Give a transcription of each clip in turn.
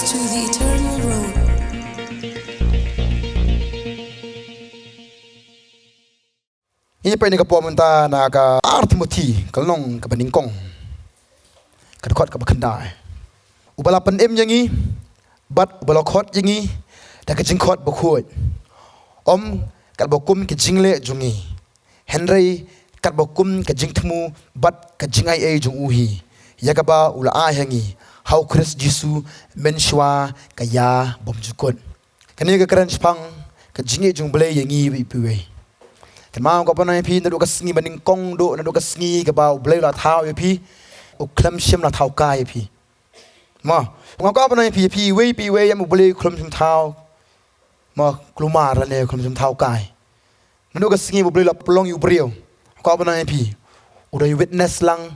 to the eternal road. Ini pa ini ka pumunta na ka Timothy kalong ka baningkong kadkot ka bakandai ubala pandem yangi bat ubala khot yangi da ka jingkhot bakhoi om kat bokum ke jingle jungi Henry kat bokum ke jingthmu bat ka jingai e jung uhi yakaba ula a hangi how Chris Jisu menshwa ka ya bomjukot kani ka kran spang ka jinge jung ble yangi piwe kan mau ko panai pi nadu ka sngi baning kong do nadu ka sngi ka ba blai la thau ye pi o klam shim la thau ka ye pi ma ngau ko panai pi we yam blai klam shim thau ma kluma ra le klam shim thau kai nadu ka sngi blai la plong yu brio ko panai pi udah witness lang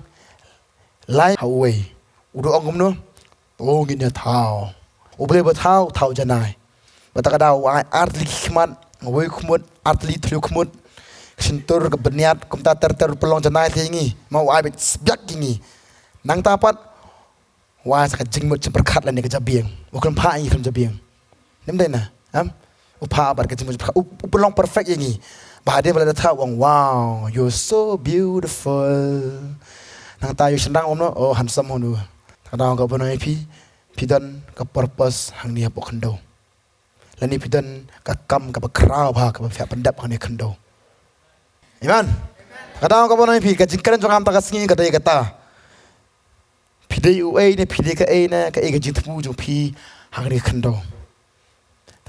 lai hawai udah ongom no o ngin ya thau o blai ba thau janai ba ta ka daw art li khmat ngoi khmut art li thlu khmut sentur keberniat kumta ter pelong janai tingi mau ai biak kingi nang tapat wa sa jingmut perkat lan ke jabieng bukan pa ini kan jabieng nem dena upa bar ke jingmut pelong perfect yangi bahade bala ta wang wow you're so beautiful nang tayo sendang omno oh handsome honu kadang ka bono pidan ka purpose hang ni pok khando lani pidan ka kam ka bakrau ba ka fa pandap hang ni khando Amen. Kadang kau pernah pergi kajingkan jangan tak kasih kata kata. Pidai uai ni pidai ke na ke kajingmu jung pi hari kendo.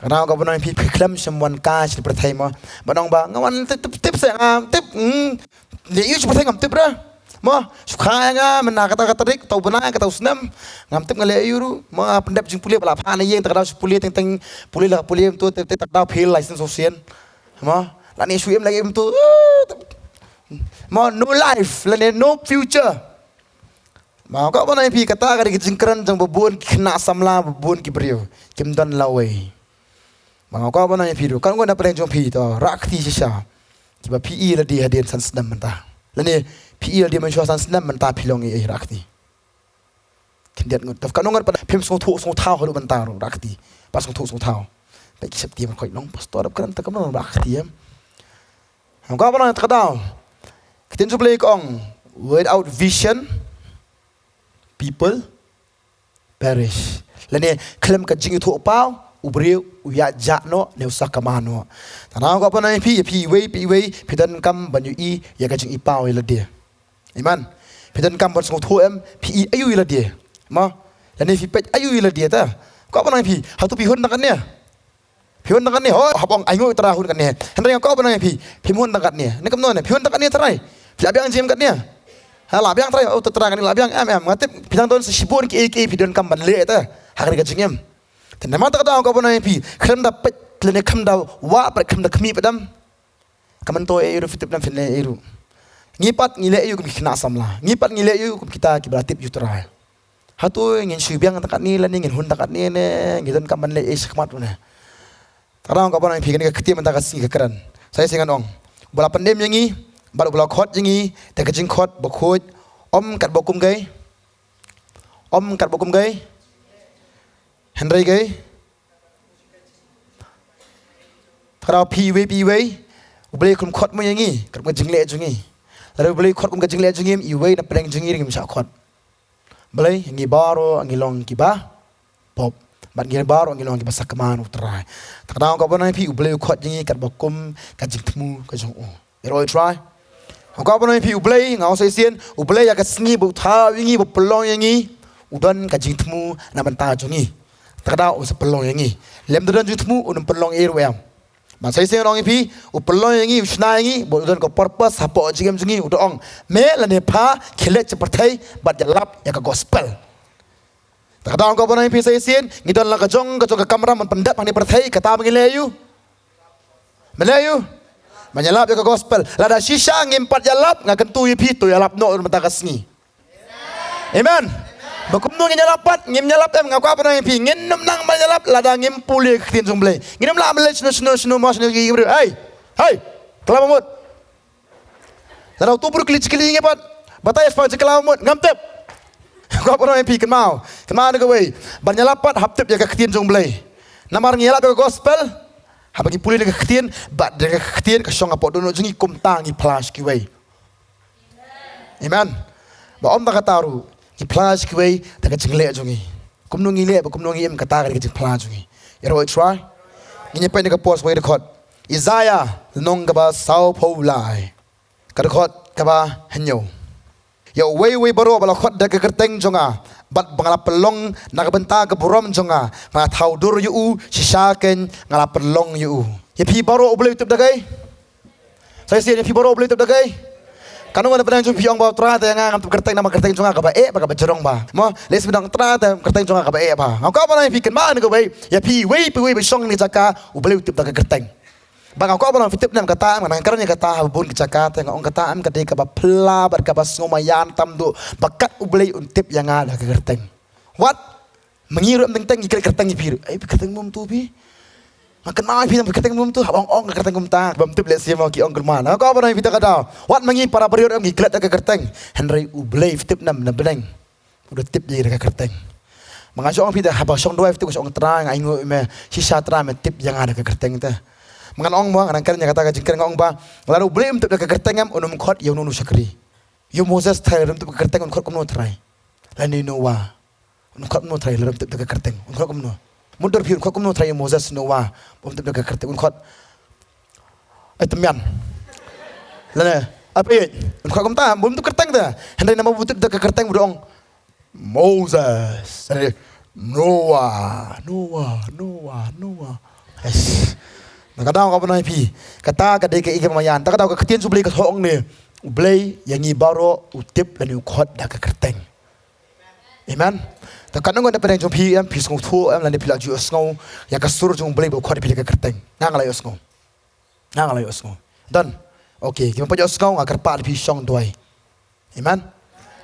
Kadang kau pernah pergi klam semwan kas di pertai ma. Badang ba ngawan tip saya tip. Dia itu pertai ngam tip dah. Ma suka nga mana kata rik tau benar kata usnam ngam tip ngale ayuru ma pendap jing pulia bala pana yang tak ada pulia tentang pulia tu tak ada pil license sosial. Ma lani suim lagi tu mau no life lani no future mau kau mana pi kata kari jingkran jang babun kena samla babun kibriu kimdan lawai mau kau mana pi tu kan kau nak pergi jom pi tu rakti sisa kiba pi la dia hadian san senam mentah lani pi la dia mencuat san senam mentah pilong i rakti kendiat ngut kan ngat pada pim song thau halu mentah rakti pas song thau baik sep dia kau long pastor kan tak kau rakti Kau pernah terkadang kita cuba lekong without vision people perish. Lani klaim kajing itu opau ubriu uya jakno neusak kamano. Tanah kau pernah pi pidan kam banyu i ya kajing ipau ila dia. Iman pidan kam bersong tuam pi ayu ila dia. Ma lani pi pet ayu ila dia ta. Kau pernah pi hatu pi hun nakannya. Pion takat ni, oh habang ayu terahun kan ni. Henry yang kau pernah pi pion takat ni. Ni kemana ni? Pion takat ni terai. Labiang jam kat ni. Labiang terai. Oh terang ni labiang ngatip bidang tahun sesibun ki pion kamban le ta. Hari kajingem. Dan nama tak tahu kau pernah pi. Kem dah pet lene kem dah wa pet kem dah kemi pedam. Kaman to eru fitip nam fitne eru. Ngipat ngile eu kum kena samla. Ngipat ngile eu kum kita kibaratip ju terai. Hatu ngin subiang takat ni lan ngin hun takat ni ne ngidon kamban le sekmat tu ne. Kadang kau pernah pergi ke ketiak mentah kasih kekeran. Saya singan ong. Bola pandem yangi, baru bola khot yangi, tak kejing khot bakhoi. Om kat bokum gay. Om kat bokum gay. Henry gay. Kalau piwe, boleh kum khot mu yangi, kat kejing le jungi. Lalu boleh khot kum kejing le jungi, iwe na pedang jungi ringim syak khot. Boleh yangi baru, yangi long kibah, pop. Bat ngir baru ngilong ki basak keman utrai. Takdang kau pernah pi ublei khot jingi kat bokum kat jingtmu ka jong o. Ero try. Kau pernah pi ublei ngau sai sien ublei ya ka sngi bu tha wingi bu pelong yangi udan ka jingtmu na banta jongi. Takdang o sa pelong yangi. Lem dudan jingtmu unum pelong ero yam. Ma sai sien ong pi u pelong yangi usna yangi bu udan ko purpose hapo jingem jongi udong. Me la ne pa khilet seperti bat jalap ya ka gospel. Kadang kau pernah pi saya sien, ngidon la kajong ka kamera menpendap hani perthai kata mengilayu. Melayu. Menyalap ke gospel. Lada shisha ngimpat jalap ngakan tu pi tu jalap no mata kasngi. Amen. Bakum nu nyalapat ngim nyalap em ngau pernah pi ngin nang menyalap lada ngim puli ketin jumble. Nginam la mele snu mas nu gi. Hai. Kelamut. Lada tu pur klik ngepat. Batai sepa kelamut ngamtep. Kau pernah mimpi kenal ni kau wei. Banyak lapat hap tip jaga ketien jong belai. Namar ngelap jaga gospel. Habagi pulih jaga ketien, bat jaga ketien ke syong apot dono jengi kum tangi flash ki wei. Amen. Ba om tak taru. Ki flash ki wei daga jengle jongi. Kum nungi le ba kum nungi em kata ga jeng flash jongi. Ya ro try. Ngi pe ni ka post wei record. Isaiah nong ga ba sao po lai. Ka record ka ba henyo. Ya wei baro bala khot daga kerteng jonga. Bat bangala pelong nakabenta ke burom jonga. Ngala thaudur yu sisaken ngala pelong yu. Ya pi baro boleh tutup dagai. Saya sih pi baro boleh tutup dagai. Kanu ada pedang jumpi ong bawa terata yang ngam tu kerteng nama kerteng jonga kaba ba kaba jerong ba. Mo les pedang terata kerteng jonga kaba ba. Ngau kau pernah fikir mana kau bayi? Ya pi wei besong ni jaka boleh tutup dagai kerteng. Bang kau pernah fikir nam kata mana kerana kata bun kecaka tengok ong kata am kata kaba pela berkaba ngomayan tam do bakat boleh untip yang ada dagai kerteng. What? Mengiru teng ikut kerteng ipir. Kerteng mum tu pi. Makan mai pi kerteng mum tu ong kerteng mum ta. Bam tip lesi mau ki ong kermana. Kau pernah fikir kata. What mengi para period am ikut dagai kerteng. Henry boleh tip nam beneng. Udah tip je dagai kerteng. Mengajuk ong pi dah habang song dua itu ong terang aingu me sisa terang me tip yang ada dagai kerteng tu. Mangan ong mo anang kerja kata jengker ngong ba lalu boleh untuk dagai kerteng am unum khot yo nunu sakri. Yo Moses try untuk kerteng un khot kum no try. Lani Noah. Un khot no try lalu untuk dagai kerteng. Un khot kum no. Mundur pi un khot kum no try Moses Noah untuk dagai kerteng un khot. Temian. Lana apa ye? Un khot kum ta bum untuk kerteng ta. Hendak nama untuk dagai kerteng budong Moses. Noah. Yes. Kadang kau pernah pi kata kadai ke ikan mayan. Tak kadang kau ketien subli ke hong ni. Ublay yang i baro utip dan ukot dah ke kerteng. Amen. Tak kadang kau dapat yang jumpi am pi sengau tu am lani pilak ju sengau yang kasur jung ublay ukot pilak ke kerteng. Ngangalai sengau. Dan okay, kita pergi sengau ngakar pak pi song doai. Amen.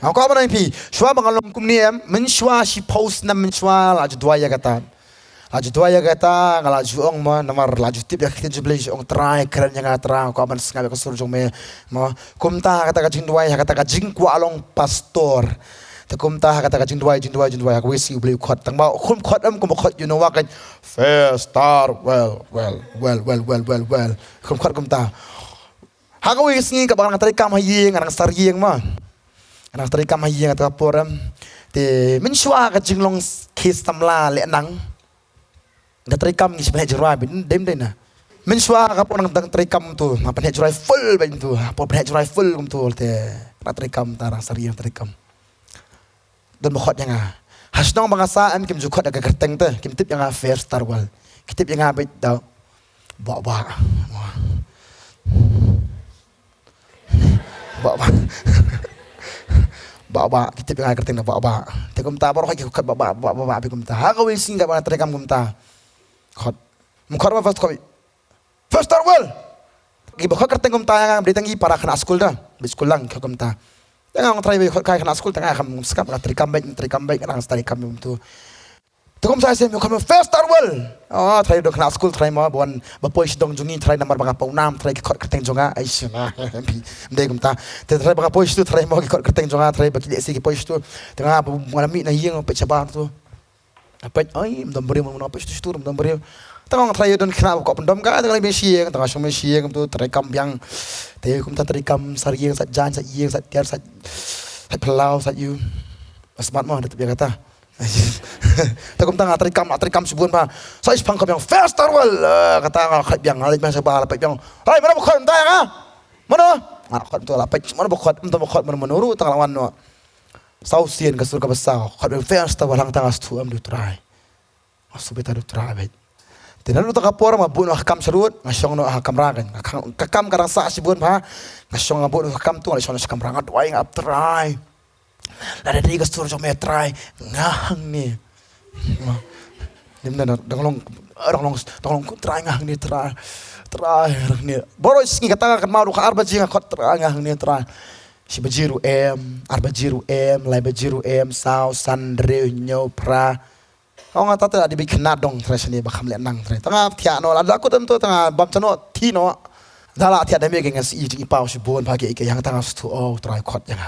Kau pernah pi shua bangalom kum ni am menshua si post nam menshua laju doai ya kata. Laju dua ya kata ngalaju ong ma namar laju tip ya kita jubli ong try keren yang terang kau aman sengaja kesur jong me ma kumta kata kajing dua ya kata kajing ku along pastor te kumta kata kajing dua aku isi beli khot tang ma kum khot am kum khot you know wa kan fair star well kum khot kumta ha ko isi ka bang tari kam hayeng arang star yeng ma arang tari kam hayeng ta poram te menshua kajing long kis tamla le nang dah terikam ni sebenarnya jerai dem na. Mensua kapon nang terikam tu, apa nih jerai full bain tu, apa nih jerai full kum tu te. Nak terikam tarang sariang terikam. Dan bokot yang hasnong bangasaan kim jukot agak kerteng tu, kim tip yang fair star wal. Kitip yang abit tau. Bawa. Bawa kitip yang kerteng dah bawa. Tekum ta baru kaki kat bawa abi kum ta. Ha kau isi enggak mana terikam kum ta. Khot mukor ma first star well gibo khot kerteng kum ta beri tangi para khana school dah di school lang kum ta tengah try be khot kai khana school tengah kam skap la trikam baik nang stari kam tu kum saya sem kum first star well try do khana school try ma bon bapoi sidong jungi try nomor banga pau nam try khot kerteng jonga ai sina mp mde kum ta try banga poi tu try ma khot kerteng jonga try baki desi poi tu tengah ngalami na hieng pe cabar tu apa ai mdam beri mun apa itu mdam beri tengok try don kena kok pendom ka tengah besi tengah song besi tu terekam yang te kum ta terekam sarieng sat jan sat yeng sat tiar sat pelau sat you smart mah tetap dia kata takum tengah terekam sebuan pa saya pangkap yang first wal kata ngal yang ngal biasa ba lapet yang hai mana bukan ta yang mana khat tu lapet mana bukan mana menurut tengah lawan no sausian ke surga besar khot first walang tangas tu am du try asubeta du try bet tenan lu takapor ma bun hakam serut ngasong no hakam ragan kakam karang sa sibun pa ngasong ngabun hakam tu ngasong sakam rangat wai ngap try la dari ke surga me try ngahang ni dimna dong try ngahang ni try ni boros ni kata kan mau ka arba jinga khot try ngahang ni try si bajiru lai bajiru sao sandre nyo pra kau ngata tu ada bikin nadong terus ni bakam le nang terus tengah tiano ada aku tentu tengah bab cano tino dala tiada mege ngas i pau si bon pagi ike yang tengah stu try kot yang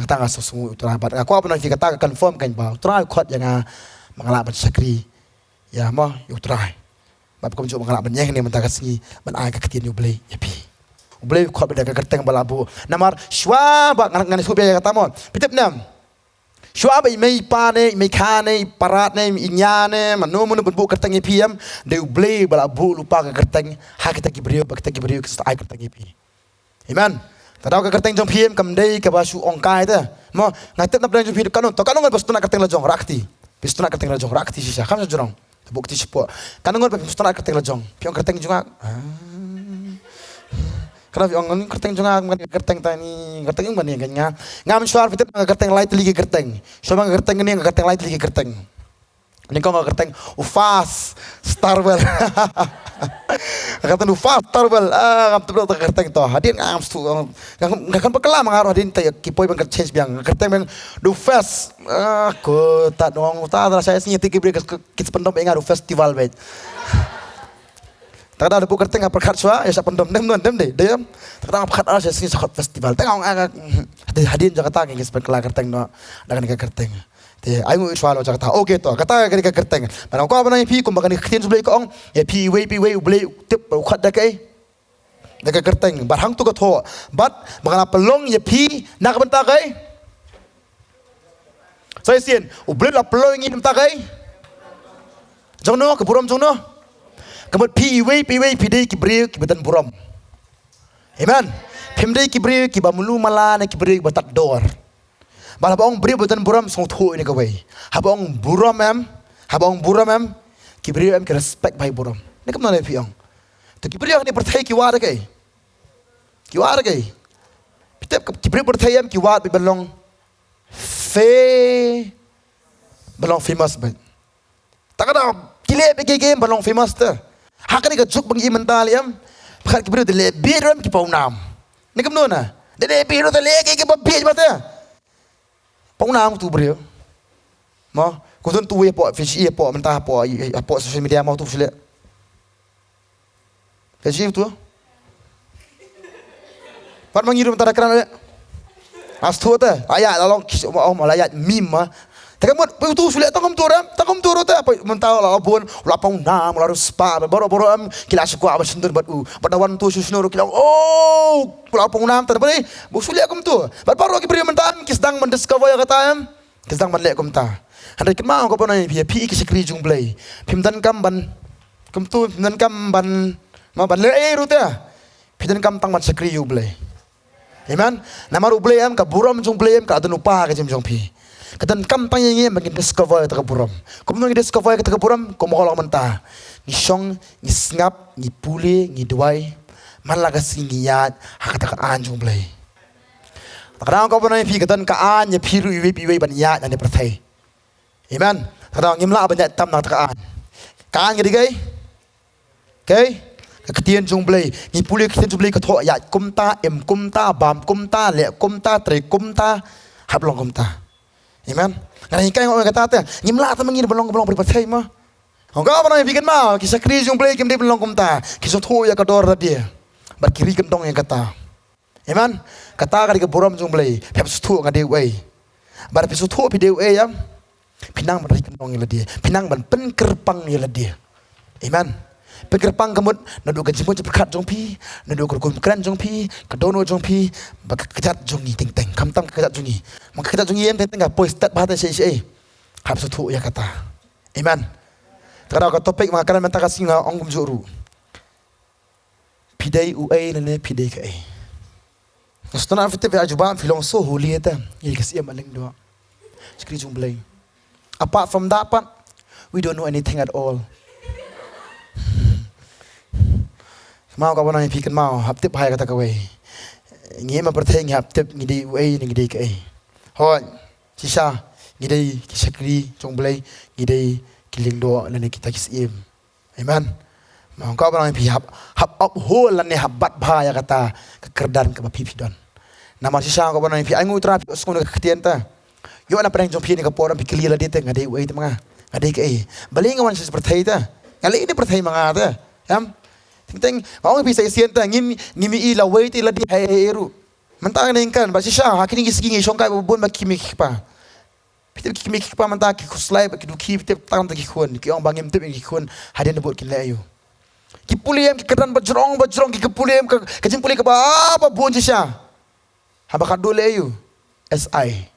tang semua utrai bat aku apa nanti kata confirm kan ba utrai khot yang mengalak ban sakri ya mo utrai bat ko mengalak ban yang ni mentah kasih ban ai ka ketien you blay ya pi blay khot beda ka kerteng balabu namar shwa ba ngan subya ya kata mo pitep nam shwa ba mai pa ne mai kha ne parat ne inya ne manu manu bu kerteng pi am de blay balabu lupa ka kerteng ha kita gibriu ba kita gibriu ka ai kerteng pi amen tadau ka kerteng jong piem kam dei ka basu ongkai ta mo ngatep na plan jong piem kanon to kanon bas tu nak kerteng la jong rakti bis tu nak kerteng la jong rakti sisa kam jorong bukti sipo kanon bas tu nak kerteng la jong piong kerteng junga kana piong kerteng junga kerteng tani kerteng yang bani ganya ngam suar pitep kerteng light ligi kerteng so bang kerteng ni kerteng light ligi kerteng ni ko kerteng ufas starwell kata ufas starwell ngam tu kerteng to hadin ngam stu ngam bekala mangaruh hadin tay kipoi bang change biang kerteng bang ufas ko ta dong ta saya sini tiki break kits pendom engar festival bet tak ada buku kerteng perkat sua ya sa pendom dem deh dem tak perkat saya sini sakot festival tengok hadin Jakarta ngis bekala kerteng no dengan kerteng ai ngu swalo kata okay to kata ka kerteng parang ko ba pi kum ba ni khin sublay ko ong e pi we ublay tip khat da kai da ka kerteng bar hang tu ka tho bat bangala pelong ye pi nak benta kai sai sien ublay la pelong ngi benta kai jongno ke buram jongno kemut pi we pi dei ki bre ki betan buram amen pimdei ki bre ki ba mulu mala ne ki bre batat dor bala bong beri buatan buram song thu ini kawai habong buram em ki beri em ki respect bai buram ni kam na piong to ki beri ni perthai ki war kai pitep ki beri perthai em ki war bi belong famous bai takada kile be game belong famous ta hakani ka juk bang i mental em phat ki beri de le biram ki pau nam ni kam no na de biru de le ki ba bi ba ta pong nam tu brio mo ko ton tu po fishi po mentah po social media mau tu sile fishi tu par mangiru mentah kran le as tu ta ayat lalong ayat mim takam tu sile takom tu rota mentah la bon la pong nam la spa boro am kila suku ab sundur batu padawan tu susnur kila la pong nam ta bari bu sile kom tu baru ki beri mentah kis dang mendiscover ya kata am kis dang manlek kom ta handai kemau ko pona pi ki sekri jung blai pim dan kam ban kom tu pim dan kam ban ma ban le ruta pim dan kam tang ban sekri yu blai amen namaru blai am ka buram jung blai am ka adun upa ka jong pi katan kam tang yengi magin discover ta buram kum ngi discover ta buram ko mo kolong menta ni song ni snap ni pule ni duai man laga singiyat hakata ka anjung blai takadang ko pona pi katan ka an ye piru iwe ban yat ani perthai amen takadang ngimla ban yat tam na ka an ngi gai kai ketien jung blai ni pule ketien jung blai ka tho ya kumta em kumta bam kumta le kumta tre kumta hablong kumta amen ngani kai ngom kata ta ngimla ta mangin belong beri perthai ma engkau apa namanya bikin mau kisah kris jung blai kim dia belong kumta kisah tho ya ka dor dia bar kiri kentong yang kata amen kata ka di buram jung blai pep stu ngade wei bar pep stu pi de wei ya pinang bar kentong yang dia pinang ban pen kerpang yang dia amen pen kerpang kemut nadu ka jimun cepat jong pi nadu ka kum kran jong pi ka dono jong pi bak kejat jong ni ting teng kam tam kejat jong ni mak kejat jong em teng ka poi start bahata sei hab stu ya kata amen kada ka topik makanan mentaka singa ongum juru pidai uai nene pidai kai Nastana fite ve ajuban filong so holy eta ye kasi amaling do skri jung blai apart from that part we don't know anything at all mau ka bana pikan mau hap tip hai kata kawai ngi ma perthai ngi hap tip ngi dei uai ngi dei kai hoi sisa ngi dei ki skri jung blai ngi dei kiling do nene kita kisim amen mau ka bana pi hap up hol lan ne habat bha ya kata kekerdan ke pipi don nama sisa ka bana pi angu tra pi skon ka ketien ta yo na preng jong pi ni ka poram pi kli la de te ngade uai te manga ngade kai baling wan sis perthai ta ngali ni perthai manga ta am ting ting ngong pi sai sien ta ngimi i la wei ti la di hai eru mentang nengkan ba sisha hakini gisgi ngi shongkai bubun ba kimi pa pitip kimi pa mentang ki kuslai ba ki duki pitip tang ta ki khun ki ong bangim tip ki khun hadin bot ki layu ki puliem ki kedan bajrong ki puliem ka jing puli ka ba bun sisha haba ka dole yu SI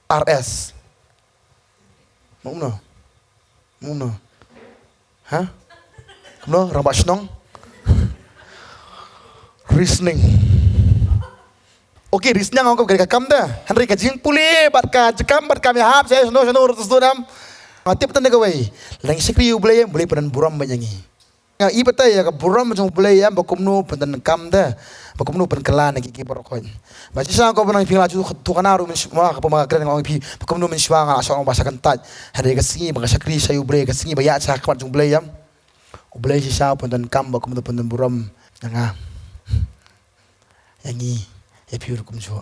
RS Mumno ha no rabak snong reasoning Oke, risnya ngau gak kam dah. Henry kajing puli bat ka jekam bat kami hap saya sono ratus dam. Tip tanda gawai. Lang sikri boleh pedan buram banyangi. Nga i betai ya ka buram macam boleh ya bakumnu pedan kam dah. Bakumnu pen kelan ki borokon. Baca sang kau benang pila tu kanaru men semua ka pemagran ngau pi bakumnu men swang ala soang bahasa kentat. Henry kasingi bang sikri sayu boleh kasingi bayat sa kamat jung boleh yam. Boleh si sa pedan kam bakumnu pedan buram nga. Yangi ya piur kum jua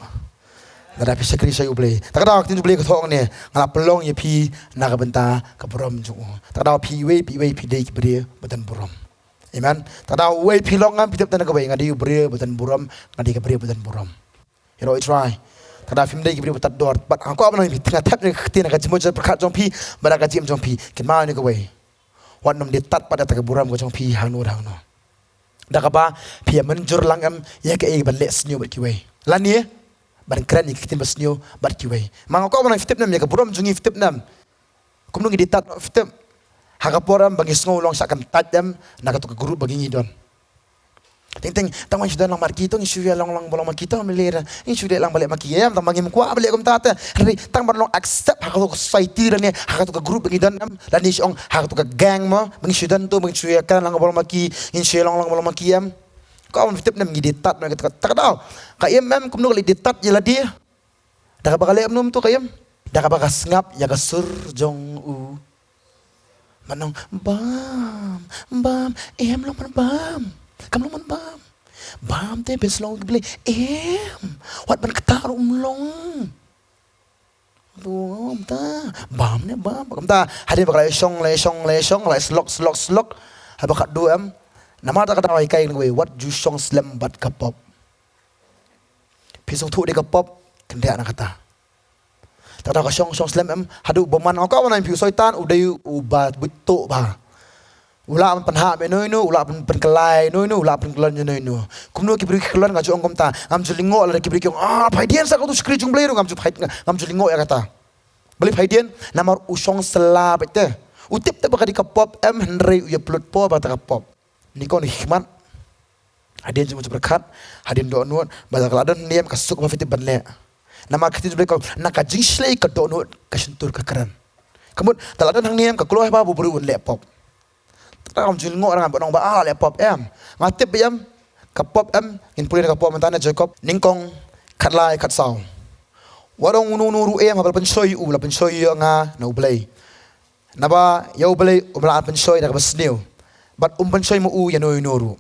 nada pi sakri sayu blay takada waktu tu blay ko thong ne ngala pelong ya pi naga benta ka borom ju takada pi we pi dei ki bre batan borom amen takada we pi long am pi tep tan ka bay ngadi bre batan borom ngadi ka bre batan borom you know I try takada fim dei ki bre batat dor bat angko am ni tengah tap ni khti na ka jimo ja prakhat jong pi bara ka jim jong pi kin ma ni ka way wan nom de tat pada ta ka borom ko jong pi hang no dakapa pi menjur langam ya ka e ban le snyo bat ki way lani ban kran ni kitin basnyo bat kiway mang ko ban fitip nam ya ka buram jungi fitip nam kumnung di tat fitip hakaporam bangis ngolong sakan tajam nakato ka guru bagi ngidon ting tangwan sudah lang markito ni suya lang bolong makito melera ni sudah lang balik makiyam tang bangim ko balik kom tata ri tang ban long accept hakato society ran ni hakato ka guru bagi dan nam lani siong hakato ka gang mo bagi sudan to bagi suya kan lang bolong maki in suya lang bolong makiyam kau am fitip nam ngiditat na takadaw kayem mem kumno li ditat jela dia dak bakal am num tu kayem dak bakal ngap ya ka sur jong u manong bam em long bam kam long bam te bes long beli wat ban ketar long bam ne bam kam ta hadi bakal le song slok ha bakal du am nama tak kata kai ngwe what ju song slam bat kapop pisong tu de kapop kendak nak kata tak ada song slam em hadu boman ka wan piu soitan udai ubat butu ba ula penha be no ula pen kelai no ula pen kelon no kumno ki bri kelon ga jong kom ta ngam julingo la ki bri ki phaidian sa ko tu skri jung blei ngam ju phait ngam julingo ya kata beli phaidian namar usong sela bete utip te bakadi kapop em henry ya plut po ba ta kapop Nikon hikmat hadin cuma berkat hadin doa nuat bazak ladan niam kasuk mafiti banle nama kita juga kau nak kajing slay ke doa nuat kasentur kekaran kemudian taladan hang niam keluar apa bubur laptop tak jil ngok orang bonong ba laptop em ngatip em kapop em in pulih kapop mentana Jacob ningkong katlai katsau warong nuru em habal pensoi la pensoi nga na ublay naba ya ublay ubla pensoi na basniu bat pensoi mo u ya noru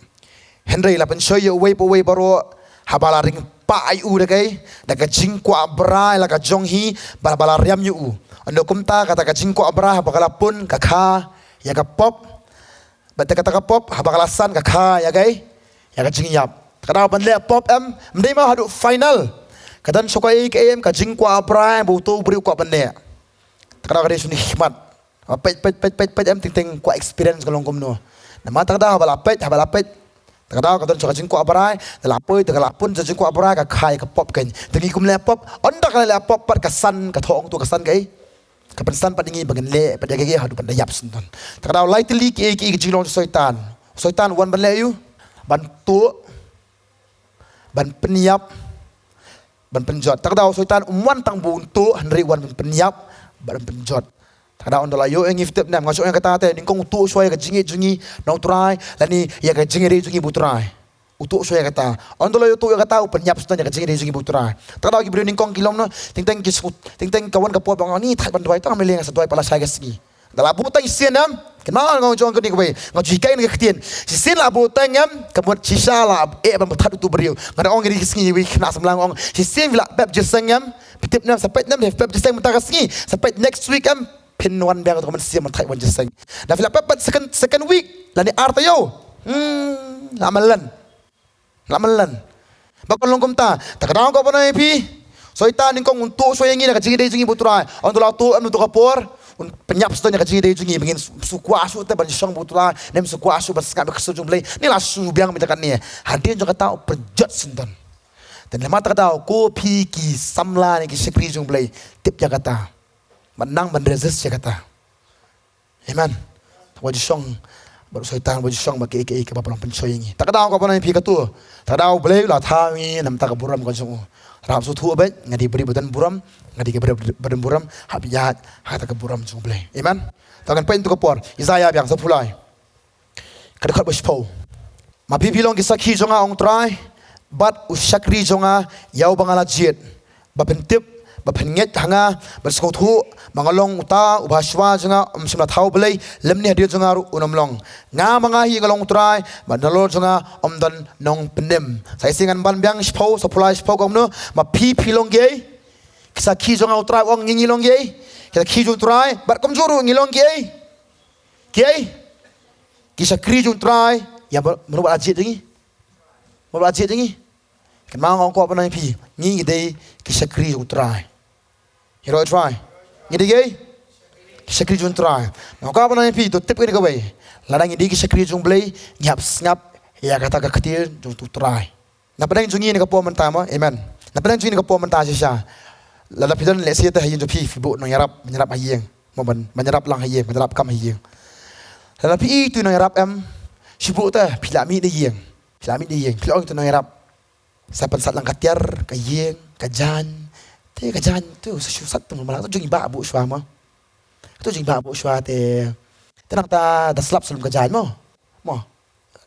Henry la pensoi ya way baro habala ring pa ai u dagay daga jingko abra la ka jonghi bala riam yu u ando kumta kata ka jingko abra bakala pun kakha ya ka pop bat kata ka pop habala san kakha ya gay ya ka jingyap kada ban le pop em mdai ma hadu final kadan sokai kem ka jingko abra buto bri ko ban le kada ka suni hikmat pet em ting ko experience kalong komno nama tak dah balapet tak dah kadang cakap jengkok abarai telapoi telapun jengkok abarai ka khai ka pop kan tengi kum lapop onda ka lapop pat kasan ka thong tu kasan kai ka pensan pat dingi bagan le pat gege hadu pan dayap sunton tak dah lightly ki jilong soitan wan ban le yu ban tu ban peniap ban penjot tak dah soitan wan tang bun tu henry wan peniap ban penjot kada on dala yo engi fitep nam ngasok yang kata te ningkong utu soya ka jingi nau try lani ya ka jingi jungi butrai utu soya kata on dala yo tu ya kata penyap sutan ya ka jingi jungi butrai kada ki bri ningkong kilom no ting kawan ka po bang ni thai ban doi ta amele nga sa doi pala sai ka sigi dala butang sien nam kenal ngau jong ka ni ko be ngau jikai ni ka tien si sien la butang yam ka bot sisa la ban bathat tu brio ngada ong ri sigi wi khna samlang ong si sien la bab jesang yam pitip nam sapet nam bab jesang mata ka sigi sapet next week am pin one bag atau siam mentai wan jeseng. Dah fila pepat second week lani arta yo. Lamalan. bakal longkom ta takadang ko panay pi soita ning kong untuk so yang ini ka jingi dei jingi buturai on tu lau tu anu tu kapor un penyap stonya ka jingi dei jingi bengin sukwa asu te ban song buturai nem sukwa asu bas ngap kesujung blai ni la su biang mitakan ni hadir jo kata perjat sendan dan lama tak tahu ko pi ki samla ni ki sekri jung blai tip Jakarta menang bandrezes Jakarta amen wajib song baru soitan wajib song bagi ke bapalang pencoy ini tak tahu ko panai pi ka tu tak tahu blai la thawi nam tak buram ko jung Rap su thua bet ngadi beri badan buram ngadi ke badan buram habiat hata ke buram jung blai amen takan pen tu kapor Isaiah biang sapulai kadakot bospo ma pi pilong kisaki jonga ong trai bat usakri jonga yau bangala jet bapentip baphenget hanga basko thu mangalong uta ubhaswa jonga umsimla thau blai lemni hadir jonga unamlong nga manga hi ngalong trai badalo jonga omdan nong pendem sai singan ban biang spo supply spo komno ma pi pilong ge kisaki jonga utrai ong ngilong ge kisaki jung trai bat komjuru ngilong ge kisakri jung trai ya menurut ajit dengi menurut ajit dengi kan mang ko panai pi ngi dei kisakri jung trai hero try ngidi gay sakri jun try no ka bana pi to tip ke ko bay ladang ngidi ki sakri jung blay nyap snap ya kata ka khatir jung tu try na padang jungi ni ka po man ta ma amen na padang jungi ni ka po man ta sha la pidan le sia ta hayin jo pi bu no yarap menyerap hayeng mo ban menyerap lang hayeng menyerap kam hayeng la pi tu no yarap em sibu ta pilami de yeng pilami de yeng pilong tu no yarap sapan sat lang katiar ka yeng ka jan te kajan tu susat tu malah tu jing ba bu shwa ma tu jing ba bu shwa te tenang ta da slap sulum kajan mo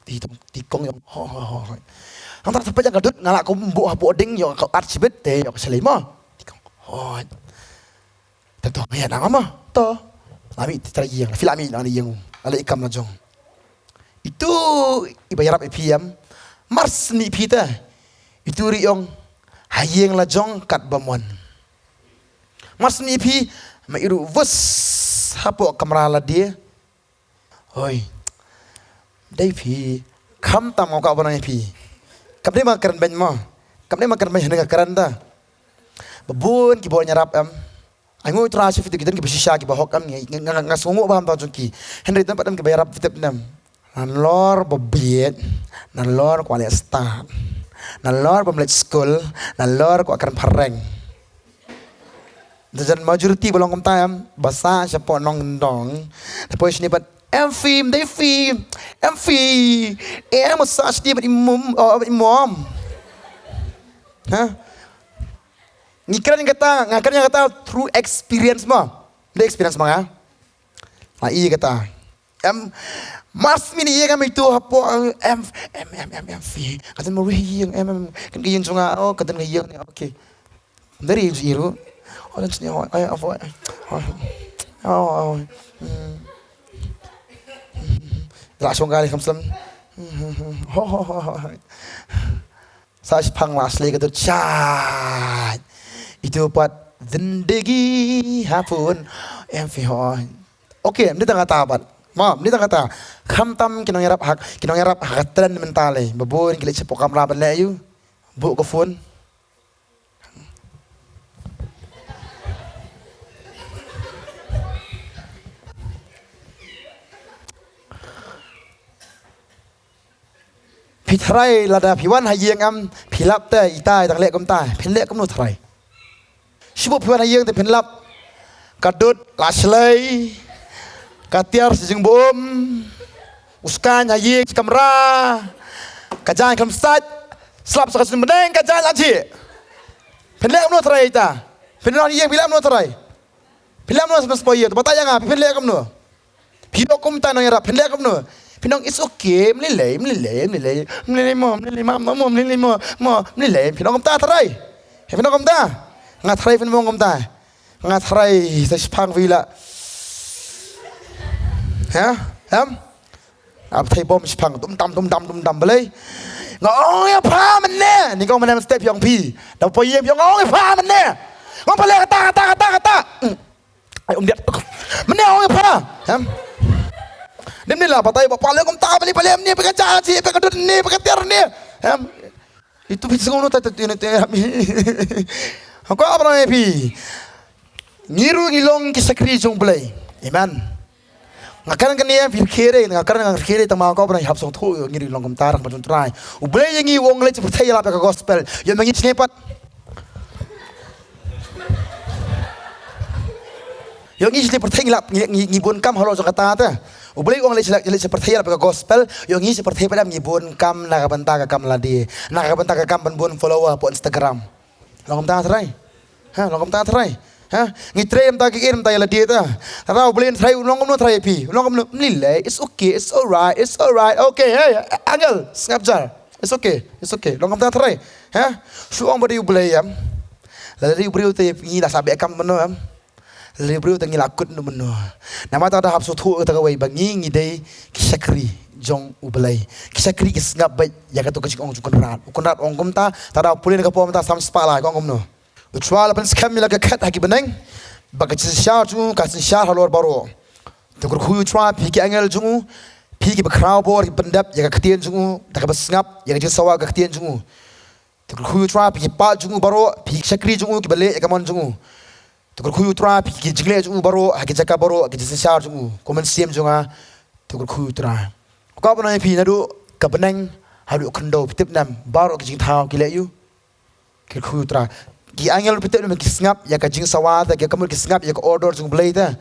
ti kong yang ho ang ta sampai gadut ngalak ko bu ding yo ka art sibet te yo selai mo ti kong ho tentu ya nang ma to lami ti tra yang filami nang yang ala ikam na jong itu ibayarap ipm mars ni pita itu riong hayeng la jong kat bamon mas ni pi ma iru vus hapo kamera la dia oi dai pi kham tam ka bana pi kam ni ma karan ben mo kam ni ma karan ben hanga karan da babun ki bo nyarap am angu tra si fitu kitan ki bisisha ki bahok am ngasungu baham ta jong ki henry tan padam ki bayarap fitep nam nan lor bobiet nan lor kwale start nan lor pemlet school nan lor ko akan pareng dan majority belum komtayam basa siapa nong dong depois ni bat film they film massage dia bat imam ha ngikran kata through experience mah the experience mah ha iya kata mas mini iya kami itu hapo kata mau yang kan kian sunga oh kata yang okay dari zero oh dan sini langsung kali kamsam saya pang asli kata chat itu buat zindagi hapun okay ini tengah tahapan Mam, ni tak kata khamtam kinong yarap hak tren mentale babon gilit sa pokam raban layu bu ko phone pitrai lada piwan hayeng am pilap te itai tak lek kom tai pinlek kom nu thrai sibu piwan hayeng te pinlap kadut laslei katiar sejeng bom uskan hayeng kamera kajan kamsat slap sakas meneng kajan aji pinlek kom nu thrai ta pinlek hayeng pilam nu thrai pilam nu spoye to bataya nga pinlek kom nu pilok kom ta no yara pinlek kom nu pinong it's okay mlilay mom mlilay pinong kom ta thrai pinong kom ta nga thrai pinong kom ta nga thrai sa spang vila ha ab thai bom spang tum dam balai ngong ya pha man ne ni kong man step yong pi da po yem yong ngong pha man ne ngong pale kata ai dia man ne ngong pha nem ni lah patai pale kom ta pale ni peka cha chi peka dut ni peka tiar ni Itu bisa ngono tata ini Aku apa namanya pi? Ngiru ngilong kisakri jong belai. Amen. Ngakaran kan dia fikir ngakaran fikir tentang kau pernah habis tu ngiri long komentar macam try. Ubelai yang ngiwong leh seperti yang lapar ke gospel. Yang mengi snepat. Yang ngi seperti ngibun kam halo kata tu. Ubelai wong leh seperti yang lapar ke gospel. Yang ngi seperti pada ngibun kam nakabanta kam ladi. Nakabanta kam penbun follower po Instagram. Long komentar try. Long komentar try. Ngitrem ta kirim ta yala dia ta. Tara beliin try ulong no try pi. Ulong no nilai it's okay, it's alright, it's alright. Okay, hey, angel, snapjar. It's okay, it's okay. Long ta try. Suang beri ubelai yam. Lalu beri utai ngila sabi akam meno yam. Lalu beri utai ngila kut no meno. Nama ta dah hapsu thu ta kawai bangi ngidai kisakri jong ubelai. Kisakri kis ngap bai ya katu kecik ong kunrat. Kunrat ong kumta tada pulin ka pom ta sam spala kong no. Utswala pen skam mila ka kat haki beneng baga sisha tu ka sisha halor baro to khuyu tra pi ki angel jungu pi ki bakraw bor ki pendap ya ka ktien jungu ta ka basngap ya ka sawa ka ktien jungu to khuyu tra pi ki pa jungu baro pi sakri jungu ki bale ka mon jungu to khuyu tra pi ki jigle jungu baro haki jaka baro ki sisha jungu komen siem junga to khuyu tra ka bana pi na du ka beneng halu khando pitip nam baro ki jing thao ki le yu ki khuyu tra Ki angel pitet me kisngap ya ka jing sawata ya kamul kisngap ya ka order jung blade ta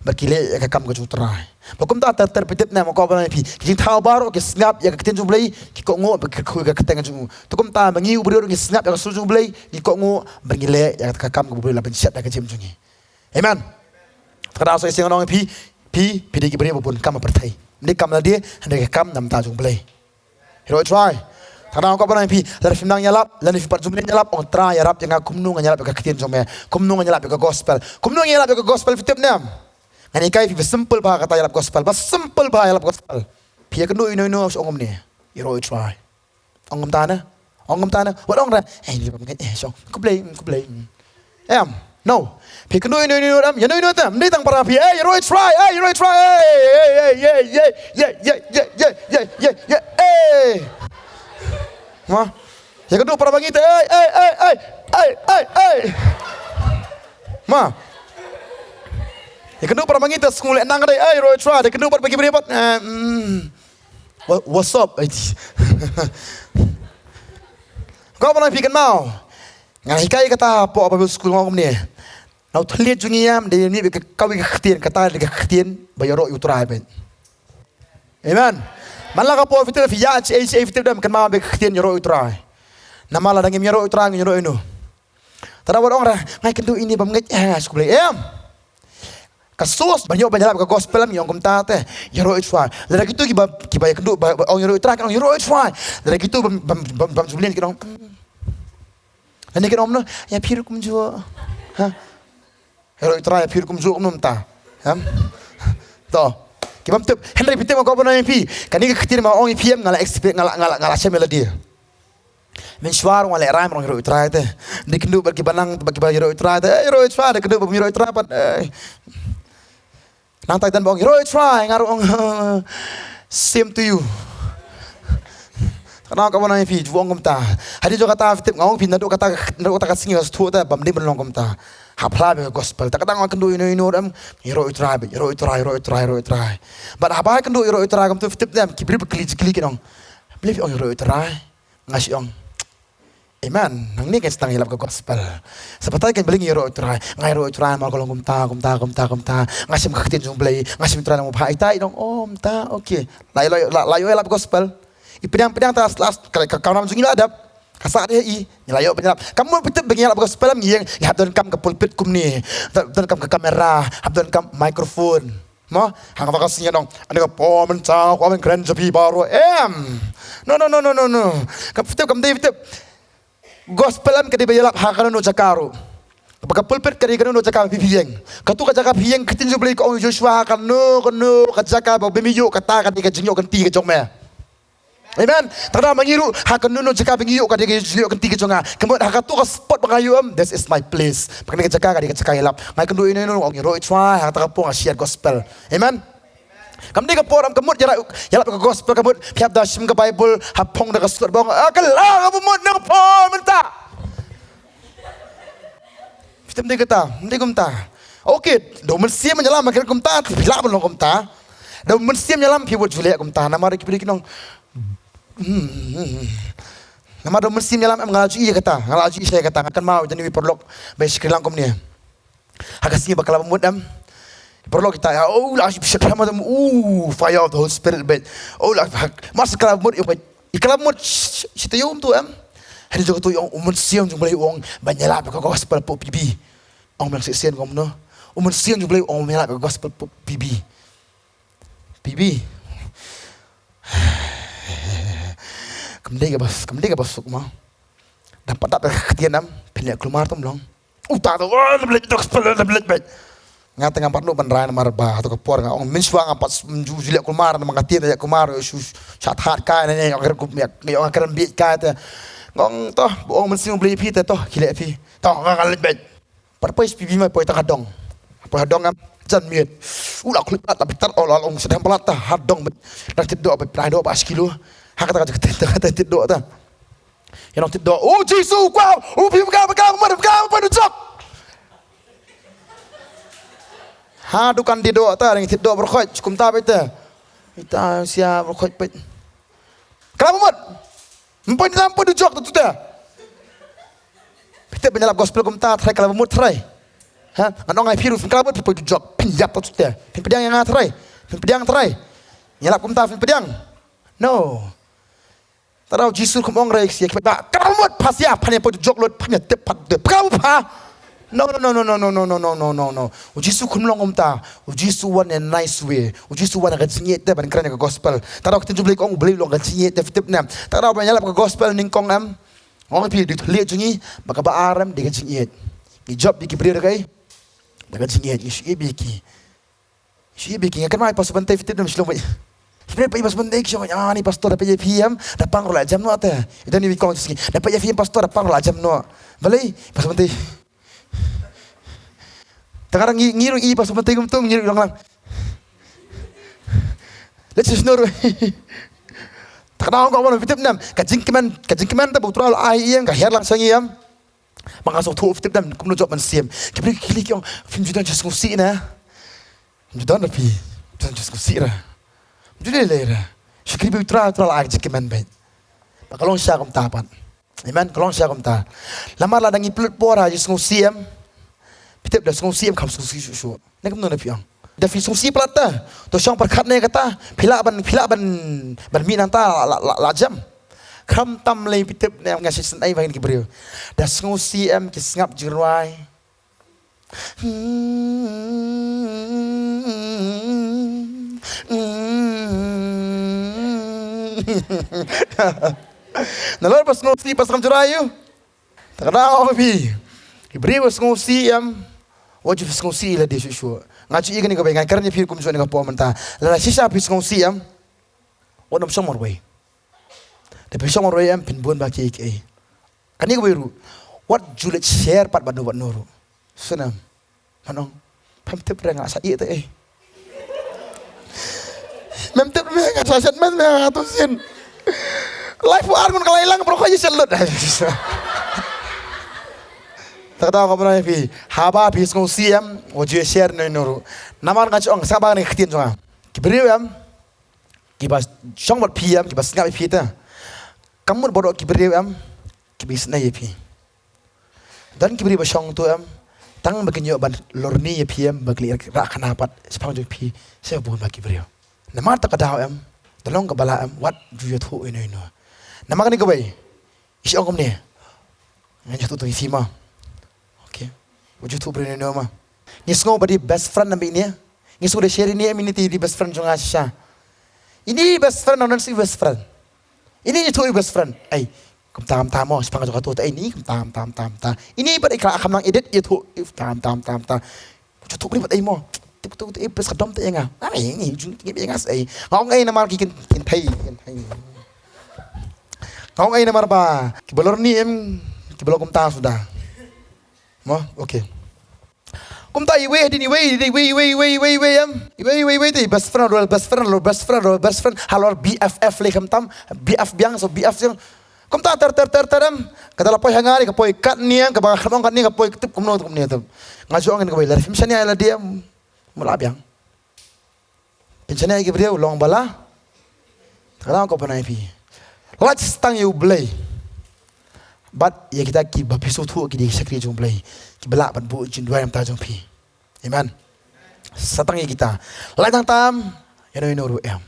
bakile ya ka kam ka jutra bakum ta tar pitet na mo ko ba pi jing thao baro kisngap ya ka tin jung blade ki ko ngo ka khu ka teng jung to kum ta bangi ubri kisngap ya ka su jung blade ki ko ngo bangile ya ka kam ka blade la ben chat ya ka jim jungi amen kada so sing nong pi di ki bri bun kam perthai ni kam la dia hande ka kam nam ta jung blade hero try Karena kau pernah pi, dari film nyalap, dari film jumlah nyalap, orang tera nyalap, jangan kumnung nyalap ke ketian jomnya, kumnung nyalap ke gospel, kumnung nyalap ke gospel fitip niam. Ngani kai pi simple bah kata nyalap gospel, bas simple bah nyalap gospel. Pi kenu ino ongom ni, iro try. Ongom tanah, wat ong dah, ni pakai so, kublay. No. Pi kenu ino ram, ya ino tam, ni tang para pi, iro try, Ma, ya kedua para bangita, Ma, ya kedua para bangita sekolah nang ada, Roy try, ya kedua para bagi berhebat, what's up? Kau pernah fikir mau, ngahikai kata apa sekolah ngom ni, nau terlihat jungiam, dia ni kau keketian kata keketian bayar roy utrai ben, amen. Malah kapo fitur via fitur dam kan mau beketian nyoro utrai. Nama lah dangim nyoro utrai nyoro inu. Tara orang dah ngai kentu ini bamnget sekolah kasus banyak ke gospel yang kumta teh nyoro utrai. Dari gitu kiba kentu ong nyoro utrai kan nyoro utrai. Dari gitu bam julian kan. Ani kan omno ya pir kum jo. Nyoro utrai pir kum jo nom ta. Toh Kibam tu Henry pitem kau pernah mimpi. Kan ini ketir mau orang PM ngala expect ngala semela dia. Mensuar ngala ram orang hero utrai teh. Di kendu bagi banang bagi hero utrai teh. Hero utrai de kendu bagi hero utrai pat. Nang tai dan bang hero utrai ngaru ong same to you. Karena kau pernah mimpi juang kumta. Hari juga kata pitem ngong pindah kata kasing ngas tu teh bam di belong kumta. Hapla be gospel tak kadang akan do ino ram hero utrai. But apa akan do hero utrai kam tu fitip dem kibri bekli kinong. Believe on hero utrai ngasih ong. Amen. Nang ni kan setang hilap ke gospel. Seperti kan beling hero utrai, hero utrai mal kolong kumta. Ngasih kaktin jung beli, ngasih utrai mau pai tai dong. Oh, mta okey. Layo hilap gospel. Ipedang tas last kau nam jungi adab. Kasak dia nyelayo penyelap. Kamu betul benyelap gospel yang habdan kam ke pulpit kum ni. Habdan kam ke kamera, habdan kam mikrofon. Ma, hang vakasinya dong. Ada apa mencak, apa keren jepi baru. No. Kam betul. Gospel am kedi benyelap hakan no jakaru. Kapag pulpit kedi kan no jakaru pipiyeng. Katu ka jakaru pipiyeng ketin jubli ko Joshua hakan no ka jakaru bemiyo kata kan jingyo kan ti ke jongme. Amen. Tada mangiru hakan nuno jaka bengiyo ka dege jio kan tiga jonga. Kemudian hakatu ka spot bangayum. This is my place. Pakai jaka ka dege jaka hilap. Ngai kendu ini nuno ngiro try hata ka po share gospel. Amen. Kamdi ka poram kamut yalap ka gospel kamut piap da shim ka Bible hapong da ka surat bong akala kamut na po menta. Fitam de kata, mdi kumta. Okey, do mensiam menyalam akhir kumta, bila belum kumta. Do mensiam menyalam pi buat julia kumta. Nama rek pilih kinong. Nama do mensiam menyalam ngaju iya kata, ngaju saya kata akan mau jadi perlok baik sekali langkom ni. Hakasi bakal mudam. Perlu kita ya, oh lah syukur macam fire of the Holy Spirit bet. Oh lah mas kalau mud kalau mud kita yum tu hari juga tu yang siang juga boleh orang banyak lah berkau gospel pop pibi. Orang yang siang kau mana? Siang juga boleh orang banyak lah berkau gospel pop pibi. Pibi. Kemudian ke bos mah. Dapat ketian pilih keluar tu belum. Tak tu, lebih gospel lebih bet. Nga tengah parlo panrai na marba atau kapor nga ong minswa nga pas julia kumar na mga tira ya kumar shat hat ka na yung akaran biit ka ta ngong to buong mensin beli pi ta to kile pi to nga kalit bet parpais pi ma poi ta hadong po hadong am jan miet ula klip ta bitar ol sedang pelat ta hadong na tiddo ba prai do ba kilo hakata ka tiddo ta yang tiddo oh jisu kwa pi ka mar ka pa do chok ha dukan di doa ta yang tidak berkhot cukup ta beta kita siap berkhot bet kenapa mat empat lampu di jok tu ta beta penyalap gospel kum ta try kalau mut try ha anong ai piru kenapa mat di jok pinjap tu ta pedang yang try pedang try nyalap kum ta pedang no tarau jisu kum ong rek sia kita kenapa mat pasya panya po jok lot panya tepat de kenapa pa No. Ujisu kumlong umta. Ujisu one and nice way. Ujisu one akan sinyet te ban kerana ke gospel. Tarau kita jumpa kong beli long akan sinyet te fitip nam. Tarau banyak lah ke gospel ning kong am. Orang pi di lihat jungi maka ba aram dengan sinyet. Ni job di kibri dekai. Dengan sinyet ni shi biki. Shi biki akan mai pas bantai fitip nam silong. Sebenarnya pas bantai kisah ni pastor dapat PM dapat rola jam no ata. Itu ni kong sini. Dapat PM pastor dapat rola jam no. Balai pas bantai sekarang ngiru pas penting untung ngiru lang. Let's just know. Takna kau mana fitip nam. Kajing keman ta betul ayam kah herlang sangiam. Mangasok tu fitip nam kumno job mansiam. Kibri kilik yang film judan just ngusi na. Judan tapi judan just ngusi ra. Judan lera. Syukri betul ayam keman baik. Kalau siya kum tapan. Amen. Kalau siya kum ta. Lamar lah dangi pelut pora just ngusiam. Pitip dah sungsi am kam sungsi susu. Nak kemana piang? Dah fi sungsi pelata. Tu syang perkat ni kata pila ban min anta la jam. Kam tam lay pitip ni am ngasih senai bangin kibriu. Dah sungsi am kisngap jirwai. Nalor pas sungsi pas kam jirayu. Tak ada apa pi. Kibriu sungsi am wajib sengsi lah dia susu. Ngaji ikan ni kau bayang kerana firman kumsuan ni kau puas mentah. Lalu sisa habis sengsi am, orang semua orang. Tapi semua orang am pinbun bagi ikai. Kan ni kau biru. What Juliet share pat banu bat nuru. Senam, manong. Pemtep perang asa iya tu Pemtep perang asa sen men atau sen. Life argun kalau hilang perokok je selut. Tak tahu kau pernah pi. Haba pi sengsi am, wajib share ni nuru. Namar ngaji orang sabang ni ketian cuma. Kiberiu am, kibas syong buat pi am, kibas ngap pi ta. Kamu bodoh kiberiu am, kibis na pi. Dan kiberiu syong tu am, tang baginyo ban lorni pi am, bagli rak kanapat sepang jo pi. Saya bukan bagi kiberiu. Namar tak ada am, dalong kebala am, what do you do ini? Namar ni kau bay, isi orang ni. Ngaji tu isi mah. Wujud tu beri nama. Ni semua beri best friend nabi ni. Ni semua dah share ni ini di best friend jangan Aisyah. Ini best friend orang si best friend. Ini itu best friend. Ay, kum tam mo sepang juga tu. Ay, ni kum tam. Ini ber iklan akan nang edit itu tam. Wujud tu beri ber ay mo. Tu best kadam tu yang ah. Ay, ni wujud ni yang as ay. Ngau ay nama kikin thai. Ngau ay nama apa? Kibalor ni em kibalor kum tam sudah. Mo, okay. Kum ta iwe di iwe ti best friend halor BFF le kam tam BF biang so BF jong kum ta ter kata lapoi hangari ka poi kat niang ka ba khamong kat ni ka poi tup kum no tum ni tum ngajo angin ka bai lar fimsani ala dia mula biang penchani ke brio long bala kalau kau pernah pi let's stang you play but ya kita ki ba pisu thu ki di sakri jong play ki bela ban bu jin dua am ta jong pi amen satang ya kita ladang tam ya no ru em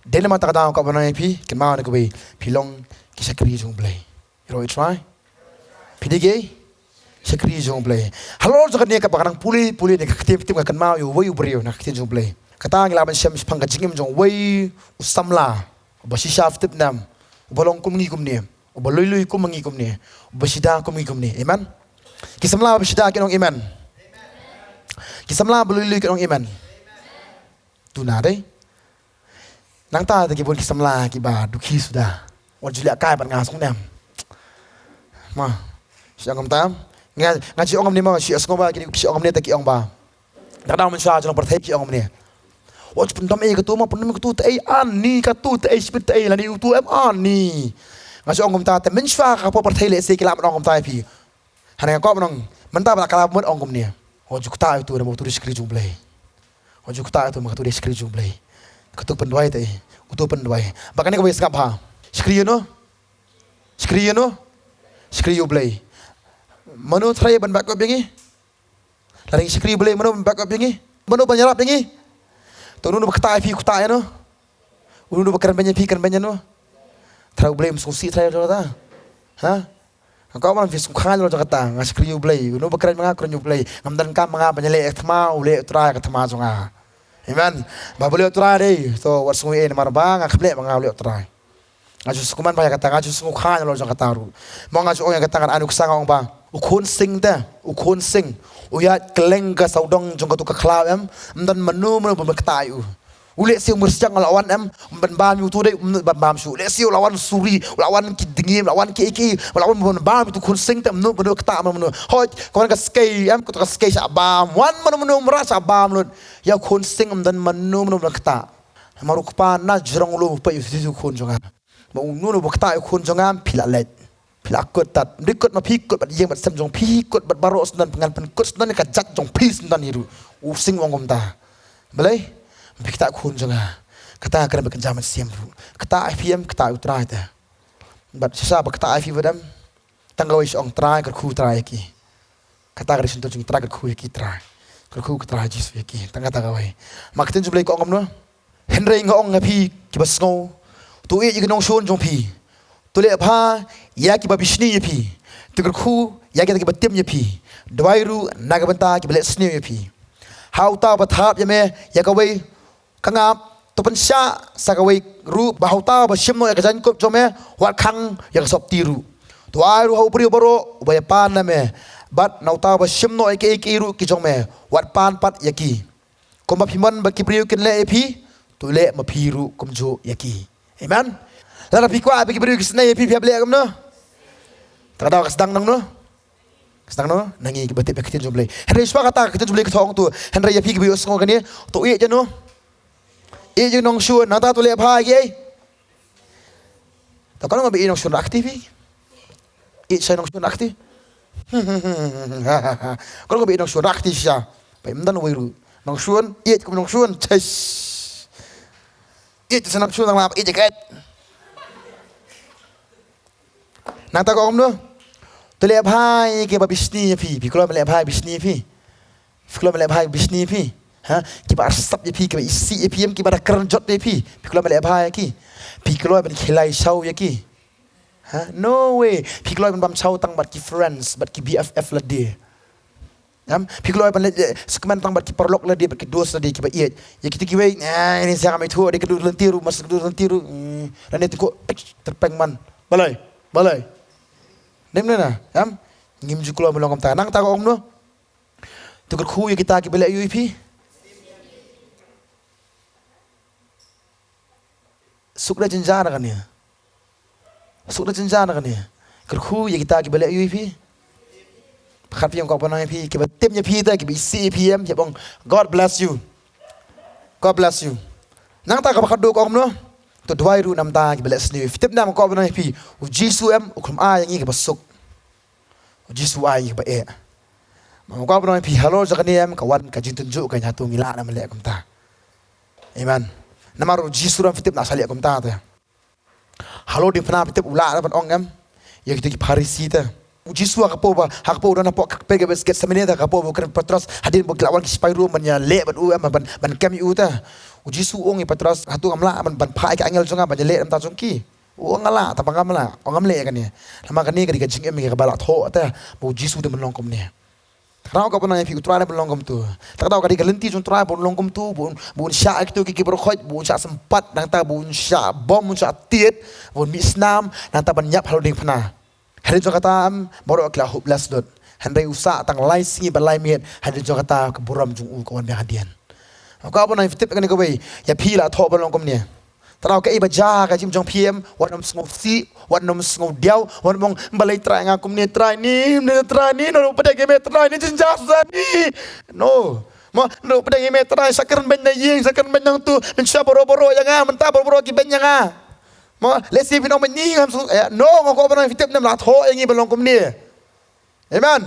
den ma ta da kau pernah pi ki ma ne ko bi pilong ki sakri jong play ro try pi dige sakri jong play halo jong ne ka ba puli ne ka tim ka kan ma yu wei brio na ki jong play kata ngila ban syam pang ka jingim jong wei usamla ba si shaf tip nam bolong kum ngi kum ne Baloi kum mangi kum ni, bersida kum mangi kum ni, amen. Kisamla bersida kita orang iman. Kisamla baloi kita orang iman. Tu nade. Nang ta tadi pun kisamla kiba duki sudah. Wajib kai ban ngasong nem. Ma, siang tam. Ngaji orang ni ma si asngoba kini si orang ni tak orang ba. Dah dah mensah jalan perthai si orang ni. Wajib pendam ketu ma pendam ketu tai ani ketu tai spit tai lani utu ani. Ngasih orang kumta te menshwa ka po perthai le se kila orang kumta pi hana ko menong menta bala kala mut orang kumnia ho jukta itu mo tu skri jumblai ho jukta itu mo tu skri jumblai ketuk pendwai te utu pendwai bakane ko wes ngap skri jumblai manu thrai ban bak ko bingi lari skri jumblai manu bak ko bingi manu banyarap bingi to nu bakta pi kuta ya no unu bakran banyak pi kan banyak no Terau blame susi terau jota, ha? Kau malam fisuk khan lo jota, ngas kriu blay, no bakran mga kriu blay, ngamdan kam mga banyale etma ule utrai ketma jonga, amen. Babule utrai deh, so warsungui en marbang akble mga ule utrai. Ngaju sukuman paya kata ngaju sungu khan lo jota taru, mau ngaju orang kata kan anu kesang orang ba, ukun sing uyat kelengga saudong jong tu keklau em, ngamdan menu berketayu. Ule siu mersjak lawan em ban bam tu dei ban bam su ule siu lawan suri lawan ki dingim lawan ki lawan ban bam tu kun sing tam nu ban kata man hoi kon ka skei em ko ka skei sa bam wan man merasa bam lu ya kun sing dan manu ban kata maruk pa na jrong lu pa yu tu kun jonga ma nu nu kata yu kun jonga pila let pila kot tat dikot ma pi kot bat yeng bat sem jong pi kot bat baros dan pengan pen kot dan ka jat jong pi dan hiru u sing wong ta belai kita kun jonga kata akan berkenjaman siam kata IPM kata utrai ta bat sisa kata IPM badam tanggawi ong trai ker khu trai ki kata gari sunto jung trai ker khu ki trai ker khu trai jis ki tangga tagawai makten jublai ko ngom no henry ngong ngapi ki bas ngo tu e nong shon jong pi tu le pha ya ki babishni ye pi tu ker khu ya ki batem ye pi dwairu nagabanta ki bele sni ye pi hauta bathap ye me ya kawai kangap tu pensya sakawai ru bahauta basyam no ekajan kop jome wat khang yang sop tiru tu ai ru hau priyo baro ubaya pan na me bat nauta basyam no eke ru ki jome wat pan pat yaki komba phiman ba ki priyo kin le epi tu le ma phiru komjo yaki amen la pi kwa ba ki priyo kisna epi phi ble kam no tada kasdang nang no nangi ki batik pakitin jomble henry swa kata kitin jomble ki thong tu henry ya phi ki bios ngo kani to e jano e je nong shuan nata tu le pha ki ta kan ma bi nong shuan aktif e sai nong shuan aktif kan ma bi nong shuan aktif sha pa imdan wiru nong shuan e ko nong shuan chas e tu sanam shuan nang e je ket nata ko om no tu le pha ki ba bisni phi ko le pha bisni phi ko le pha bisni phi ha ki ba sap ye pi ki ba isi ye pm ki ba kran jot ye pi piklo mele bha ki piklo ben khilai sau ye ki ha no way piklo ben bam sau tang bat ki friends bat ki bff la de am piklo ben skman tang bat ki perlok la de bat ki dos la de ki ba ye ye ki we ini sia kami tu de kedu lentiru mas kedu lentiru dan itu ko terpeng man balai nem na am ngim juklo melongam tanang ta ko om no tu khu ye kita ki bele yu pi sukra jenjana kan ya kerkhu ya kita ki bele yu pi Khat pi ko panai pi ki ba tip nya pi ta ki bi CPM ya bong God bless you. God bless you. Nang ta ka khat do ko no. To dwai ru nam ta ki bless ni. Tip nam ko panai pi. U Jisu em u khum a yang ki ba suk. U Jisu ai ki ba e. Ma ko panai pi hello zakani em ka wan ka jin tunjuk ka nya tu ngila nam le kum ta. Amen. Namaru Jisu ram tip na sali kum ta ta. Hello di pna tip ula ban ong em. Ya ki Parisi ta. Jisu akapo ba hakpo na po pege bes get semineta akapo bo kren patros hadin bo glawan ki spairu man ya le ban u ban kam u ta Jisu ong i patros hatu amla ban pai ka angel jonga ban le am ta jongki u ngala ta bangam la ongam le kan ni lama kan ni ka jing em ka bala tho ta bo Jisu de melong kom ni rao ka banai pi utra na melong kom tu ta daw ka di galenti jun tra bo melong kom tu bo sha ak tu ki bro khoj bo sha sempat nang ta bo sha bom sha tiet bo mi snam nang ta ban nyap halo ding phna Hari Jakarta baru akla hopeless dot. Henry usa tang lai singi balai miet. Hari Jakarta ke buram jung u kawan hadian. Kau apa nak tip kan kau bay? Ya pila thok balong kom ni. Terau ke iba jaga jim jong PM. Wan nom sngau si, wan nom sngau diau, wan mong balai try ngakum ni try ni no pada game try ni jenjas ni. No. No pada game try sakern ben na ying sakern ben nang tu. Mensya boro-boro yang ah, mentah boro-boro ki ben yang ah. Let's see if you know me no ngoko ba fitip nam la tho yang i balong kom ni amen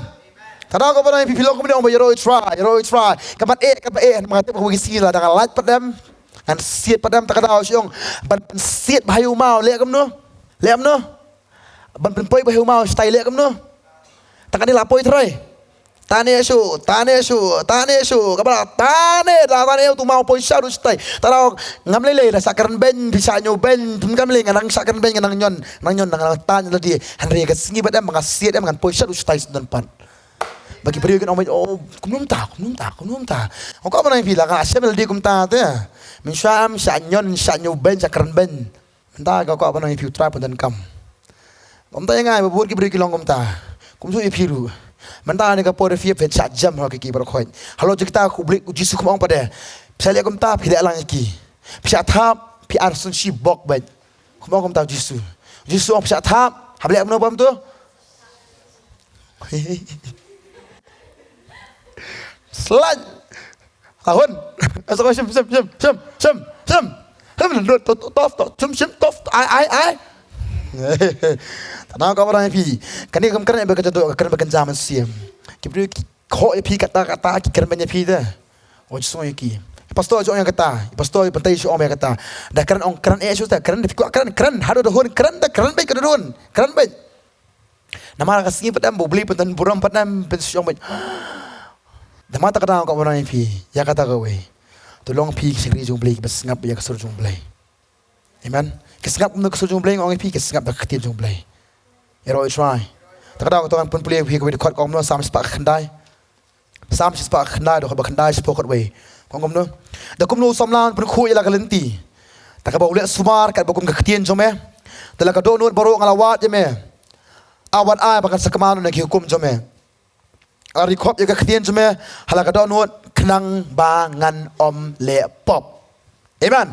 tada ko ba fi filong kom ni ong ba yero try kapan mga tip ko sila dang lat padam an siet padam ta kada siong ban siet bayu mau le kam no ban poi bayu mau style le kam no ta kan la poi thrai tane su kabala tane tu mau poi saru stay tarau ngam le sakaran ben bisa nyu ben ngam le ngang sakaran ben ngang nyon nang tan ladi hanre ka singi badam mga siet em ngan poi saru stay dan pan bagi beri kan oh kunum ta ko ka ba nang pila ka asem ladi kum ta te min syam nyon nyu ben sakaran ben menta ka ba nang pi tra dan kam ta ngai buat ki beri ki long kum ta kum su ipiru Manta ni kapor fiye pet sat jam ho ki bar khoy halo jikta kublik Jisu kumang pada psale kum ta phile lang ki psa thap pi arsun shi bok ba kumang kum ta Jisu ong psa thap hable am no bam tu slan tahun asal sem tof ai Tanah kau orang pi, kan ni kamu kerana bekerja tu kerana bekerja manusia. Kipri kau pi kata ki kerana banyak pi dah. Ojo semua ki. Pastor ojo yang kata, pastor pentai isu orang kata. Dah kerana orang kerana isu dah kerana fikir kerana haru dohon kerana baik dohon kerana baik. Nama kasih padam beli pentan buram padam pensi orang baik. Dah mata kata kau orang pi, ya kata kau tolong pi sekali jom beli besengap ya kesur jom beli. Amen. Kesengap untuk kesur jom beli orang pi kesengap dah ketir jom beli. Ero try. Takada ko pun puli pi ko bi khot ko no sam spak khandai. Sam spak khandai do ba khandai spokot we. Ko no. Da kum no samlan pun khu ila kalenti. Takaba ule sumar kat ba kum ka ktien jome. Tala ka do no baro ngalawat jeme. Awan ai ba kan sakamano na ki hukum jome. Ari khop ya ka ktien jome hala ka do no knang ba ngan om le pop. Amen.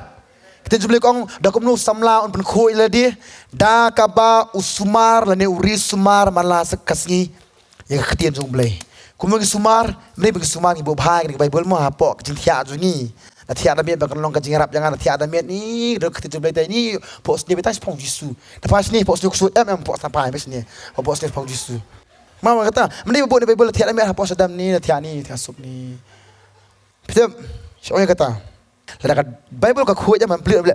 Kita jumlah kong dakum nu samla on pen khu ila di da kaba usumar lane uri sumar mala sekasngi ya ketien jumlah kumang sumar mre bagi sumar ibu bahai ni Bible mo hapo jing thia jungi na thia da miet bakon long ka jing rap jangan thia da miet ni do ketien jumlah ni post ni betas pong Jisu da pas ni post su post sampai bes ni post ni pong Jisu mama kata mre ibu ni Bible thia da miet hapo sadam ni thia sup ni Peter siapa yang kata Lada Bible ka kuat jaman beli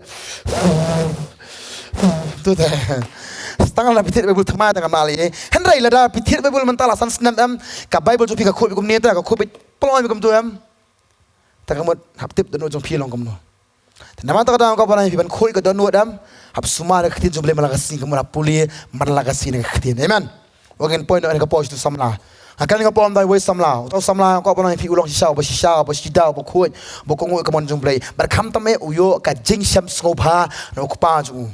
tu dah setengah lah pitir Bible themai tengah mali Henry lada pitir Bible mentala san senam ka Bible tu pi ka kuat bikum ni ka kuat pelong bikum tu tengah mut hap tip dan ujung pilong kum no nama tak ada kau pernah pipan kuat ka dan nuadam hap suma da ketin jumlah malagasi kamu hap puli malagasi ni ketin amen wagen point ada ka post tu samla akan ngapa om dai wei samla tau samla ko pernah pi ulong sisau ba sidau ba khoi ba kongo ka mon jumblai bar kham tame uyo ka jing sam sngopha no ko pa ju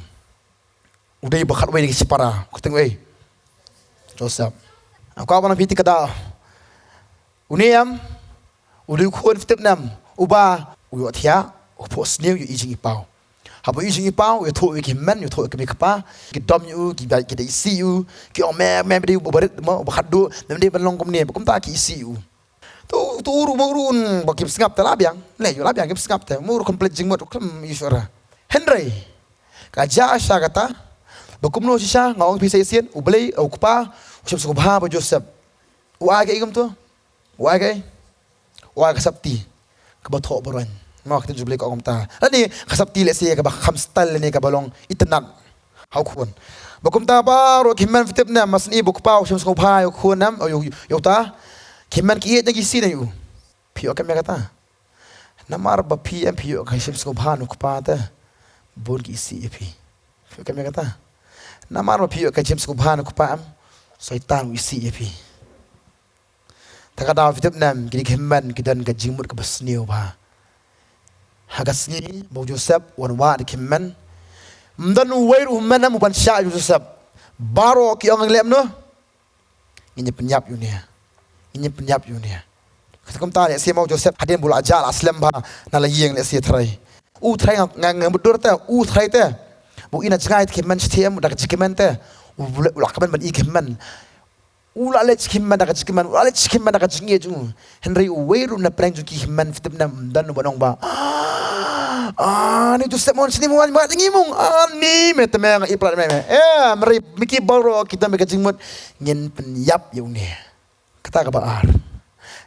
udai ba khat wei ni sipara ko teng wei joseph ko pernah pi tikada uniam ulu khon fitep nam uba uyo thia o pos new yu ijing ipau Habo ising ipau yo tho ki men yo tho ki kapa ki dom yu ki ba ki dei si yu ki o me bri bo barit mo ba khadu nem de ban long kom ne kom ta ki si yu tu ru mo run ba ki sngap ta labyang le yo labyang ki sngap ta mo complete jing mo klam isora Henry ka ja sha kata ba kum no sha ngong pi se sien u blei u kpa u sub ba Joseph u age igam to u age u age sapti ka ba tho boran mak tin jublek ong ta ani khasapti le se ka ba kham style ne ka balong itanan hau khun bakum ta ba ro kimman fitep na masni buk pau shum sko phai khun nam yo ta kimman ki ye gi si ne yu phio ka me ka ta namar ba phi em phio ka shum sko pha nu pa ta bol gi si phi phio ka me ka ta namar ba phio ka shum sko pha nu pa am saitan wi si phi ta ka da fitep nam gi kimman ki dan ka jingmut ka basniu ba hagasni bo Joseph wan wa de kimmen mdan weiru mena mu ban sha Joseph baro ki ang lem no ini penyap yu ne ini penyap yu ne katakom ta ne se mo Joseph hadin bula ajal aslam ba na la yeng le se thrai u thrai ngang budur ta u thrai ta bu ina jgai kimmen stiem da kimmen ta u la kamen ban i kimmen ula le kimmen da kimmen ula le kimmen da jinge ju Henry weiru na preng ju kimmen fitip na dan bonong ba ni Joseph mon sini mo ma ngimong ni meteme iplat me mari miki baro kita me jingmut ngin penyap yu ne kata ka baar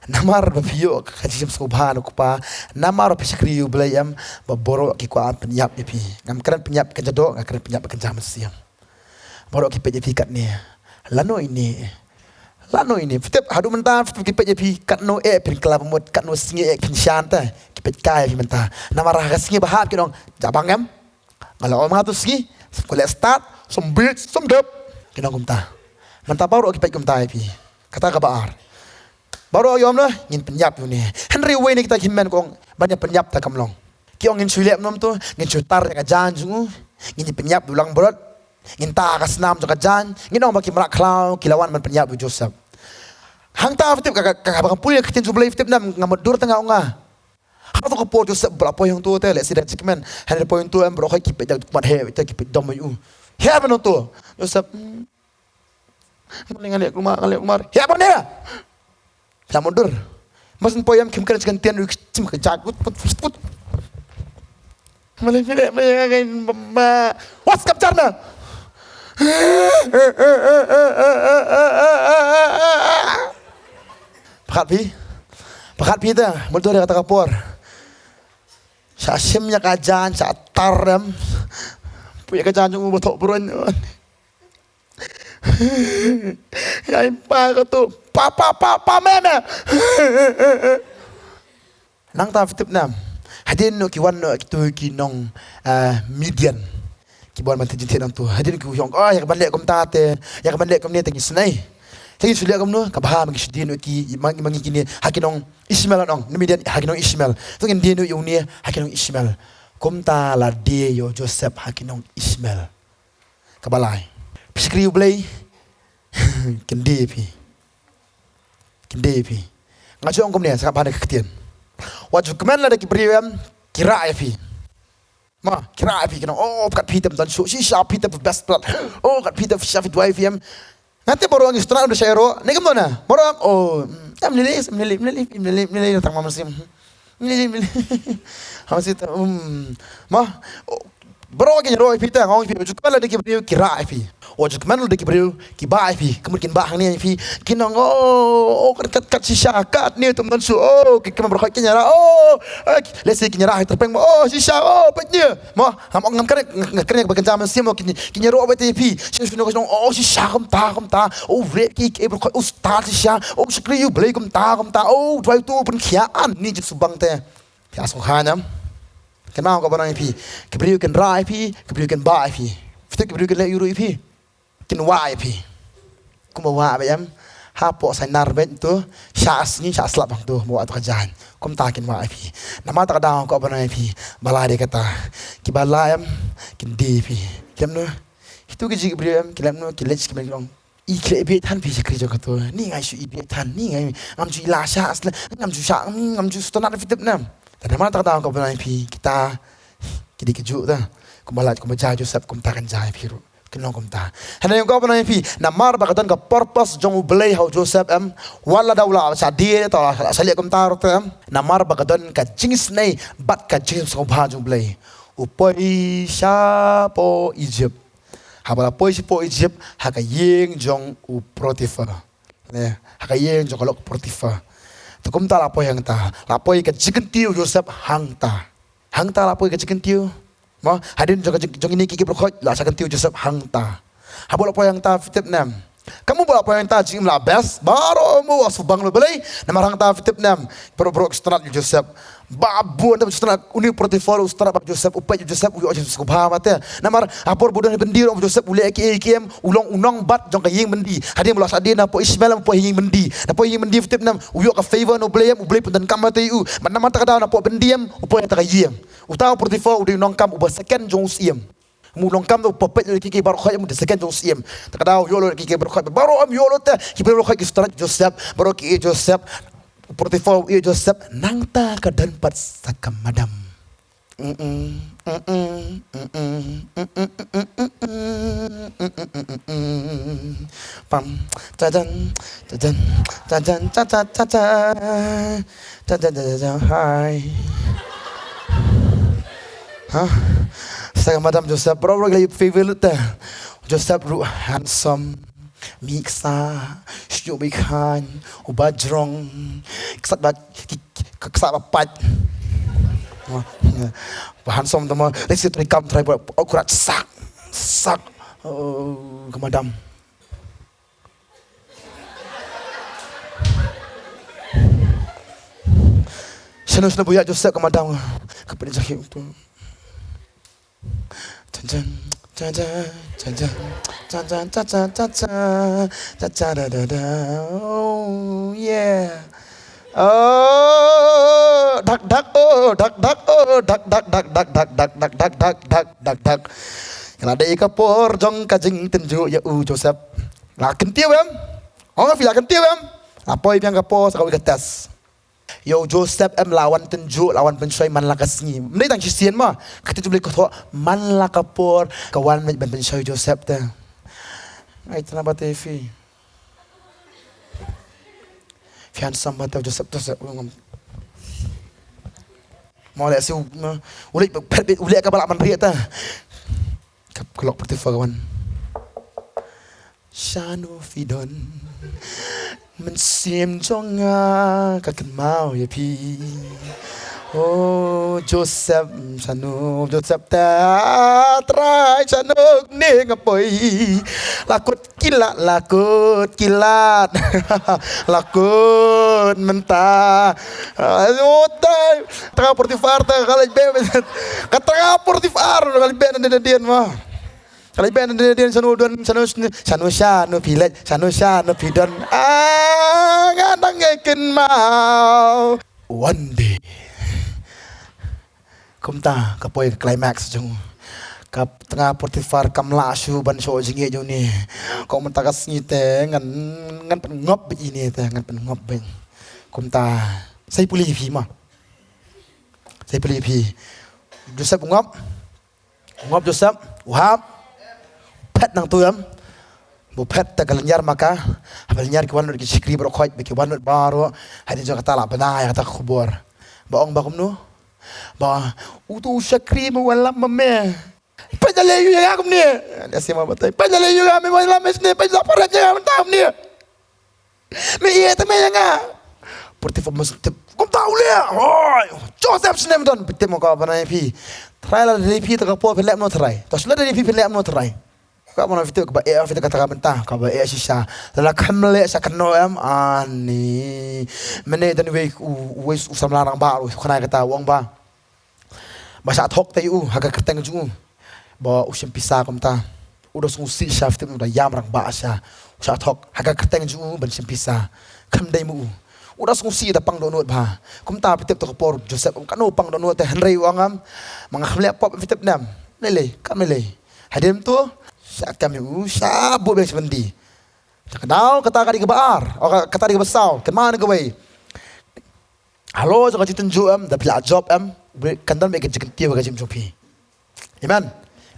namar ba pio ka jim subhan ko pa namar pa sikri yu blayam ba boro ki ko penyap pi ngam kran penyap ka jado ngam penyap ka jam siam boro ki pe kat ne lano ini fitep hadu menta ki pe kat no pin klab mot kat no singe pin shanta pet kai fi menta namara gasngi bahap ki dong jabang em ngalo ma tu ski ko le start som bit som dep ki dong kumta menta baru ki pet kumta pi kata ka baar baru yom no ngin penyap yu ni Henry we ni kita kimmen kong banyak penyap ta kamlong ki ong ngin sulep nom tu ngin chutar ka jan jungu ngin penyap dulang borot ngin ta ka snam ka jan ngin ong ba ki mrak klau kilawan man penyap Joseph hang ta fitip ka bang punya kitin jublai fitip nam ngamodur tengah onga Hato ko po Joseph bra po yung tu te le sida chikmen han po yung tu em bro ko kipet jak mat he te kipet dom yu he ba no tu Joseph ngale kumar he ba ne la mundur mas po yam kim kan chikan tian yu chim ka jak put male gain ma was kap charna pakat pi ta multo dia kata kapor sa simnya kajan sa taram punya kajan yung botok buron ay pa ko to pa meme nang ta fitip nam hadin no ki wan no ki ki nong median ki bon man tinjin nang tu hadin ki yong ya ban le kom ta te ya ban le kom ne te snai Tagi sulia kamno kabaha magi dino ki mangi kini hakinong Ismail nong nimidian hakinong Ismail to ngin dino yung ni hakinong Ismail kumta la de yo Joseph hakinong Ismail kabalai piskri ublay kendepi ngajo ong komne sa kapane ketien waju kemen la de kibriam kira fi ma kira fi kinong kat pitem dan so si sha pitem best blood kat pitem shafi dwai fm nanti baru ang istra udah share ni kemana baru menilai tentang musim menilai hamsi mah baru lagi nyeroi pita ngong pi juga lah deki beriu kira pi wajud kemana deki beriu kiba pi kemudian bahang ni pi kinong kat sisa kat ni teman su kemana berkait kenyara lesi kenyara terpeng sisa petnya mah ngam keren bekerja mesin mau kenyara beti pi sisa kinong sisa kum ta red ki berkait ustad sisa sekriu beli kum ta drive tu pun kian ni jet subang teh asal hanya kenal kau barang ipi, kebriu ken ra ipi, kebriu ken ba ipi, fitu kebriu ken le euro ipi, ken wa ipi, kum wa bayam, hapo sai narbet tu, syas ni syas lap bang tu, bawa tu kerjaan, kum tak ken wa ipi, nama tak dah kau barang ipi, balai dia kata, kibalayam, ken di ipi, kem nu, itu keji kebriu am, kilam nu, kilej kebriu long. Ikre ibi tan pi sekri jo kata, ni ngai su ibi tan, ni ngai ngam ju ilasha asla, ngam ju stonar fitip nam. Dan mana tak tahu kau pernah pi kita keju dah. Kumalat kumajah Joseph kumtakan jai piru. Kenong kumta. Hana yung kapan na pi namar bakaton ka purpose jong ubelay how Joseph wala daw la sa die to sali kumtaro to namar bakaton ka jingis nay bat ka jingis ko ba jong ubelay. Upoy siya po Egypt. Habala poy si po Egypt hakayeng jong u Potiphar. Ne hakayeng jong kalok Potiphar. Tukum ta lapoy hang ta. Lapoy ka chicken tiu Joseph hang ta. Hang ta lapoy ka chicken tiu. Mo hadin jong ini kiki berkhot la chicken tiu Joseph hang ta. Habala poy hang ta fitip nam. Kamu bola poy hang ta jing la best baro mo asubang lo belai. Namarang ta fitip nam. Pro strat Joseph. Babu anda strat uni Potiphar strat bab Joseph upay Joseph uyo Joseph ko ba mate. Namar apor budan bendir om Joseph ule kiem ulong unong bat jong kayeng mendi. Hadin bola sadin na po Ismail po hing mendi. Na po hing mendi fitip nam uyo ka favor no blem ublay pundan kamate u. Manama ta kada na po bendiam upoy ta kayeng. Utaw Potiphar udi nong kam uba second jong siem. Mulong kam do popet kiki baru khoy mu second jong siem. Ta kada yolo kiki baru khoy baru am yolo ta ki baru khoy ki strat Joseph baru ki Joseph Potiphar iyo Joseph nangta ka danpat sa kamadam. Pam tadan tadan tadan tadan tadan tadan hai. Huh? Sa kamadam Joseph bro lagi favorite Joseph ru handsome. Miksa, syubikan, ubajrong, kesat bapat. Bahan som tama, let's say kam try akurat sak kemadam. Senus na buya Joseph kemadam kepada Zahim tu. Jangan oh yeah oh dak dak oh dak dak oh dak dak dak dak dak dak dak dak dak dak dak dak kalau ada ikapor jong kajing tenju ya Joseph lah kentiu oh fila kentiu apa yang kapor sekali ketas. Yo Joseph lawan tenjuk lawan pensoi man lakas ni. Mendai tang Kristian mah. Kata tu boleh kata man lakapor kawan ban pensoi Joseph ta. Ai tanah batefi. Fian sama tau Joseph tu ngam. Mau lek si ulik ka balak man riat ta. Kelok Potiphar kawan. Shano Fidon mensim jonga kakan mau ya pi oh Joseph sanu Joseph ta try sanu ni ngapoi lakut kilat lakut mentah otai tengah Potiphar ta kalau be kata Potiphar kalau be nandian mah. Kalau ibu dia sanu sya no pilet sanu sya no pidon ngadang ngeken mau one day kumta kapoy climax jung kap tengah Potiphar kam la shu ban so jinge jung ni ko mentakas ni te ngan pen ngop ini te ngan pen ngop ben kumta sai puli pi ma sai puli pi Joseph ngop Joseph wahab pet nang tuyam bu pet ta galanyar maka galanyar ki wanut ki sikri bro khoy ki wanut baro hadin jo kata la bana ya kata khubor baong bakum nu ba utu sikri mo wala mame pajale yu ya kum ni asima batay pajale yu ya me wala mes ni pajala para ja tam ni me ye ta me nga Potiphar mas kum tahu le hoy Joseph snem don bitte mo ka bana pi try la de pi ta ka po pelem no try to sla de pi pelem no try. Kau mana fitur kau fitur kata mentah kau sisa dalam kamle sakno ani mana dan wes usam larang baru kena kata uang ba masa thok tayu haga kerteng ju ba usim pisah kamta udah sungsi syaf tu udah yam rang ba sya usa thok haga kerteng ju ban sim pisah kam dai mu udah sungsi da pang donut ba kamta fitur to por Joseph kanu pang donut te henry uangam mangakhle pop fitur nam lele kamele hadim tu saat kami sabu bes bendi. Kenal kata kadi kebar, kata di besar, kemana ke bay? Halo, jika kita tunjuk dah pilih job kandan mereka jengkel tiap kerja jobi. Amen.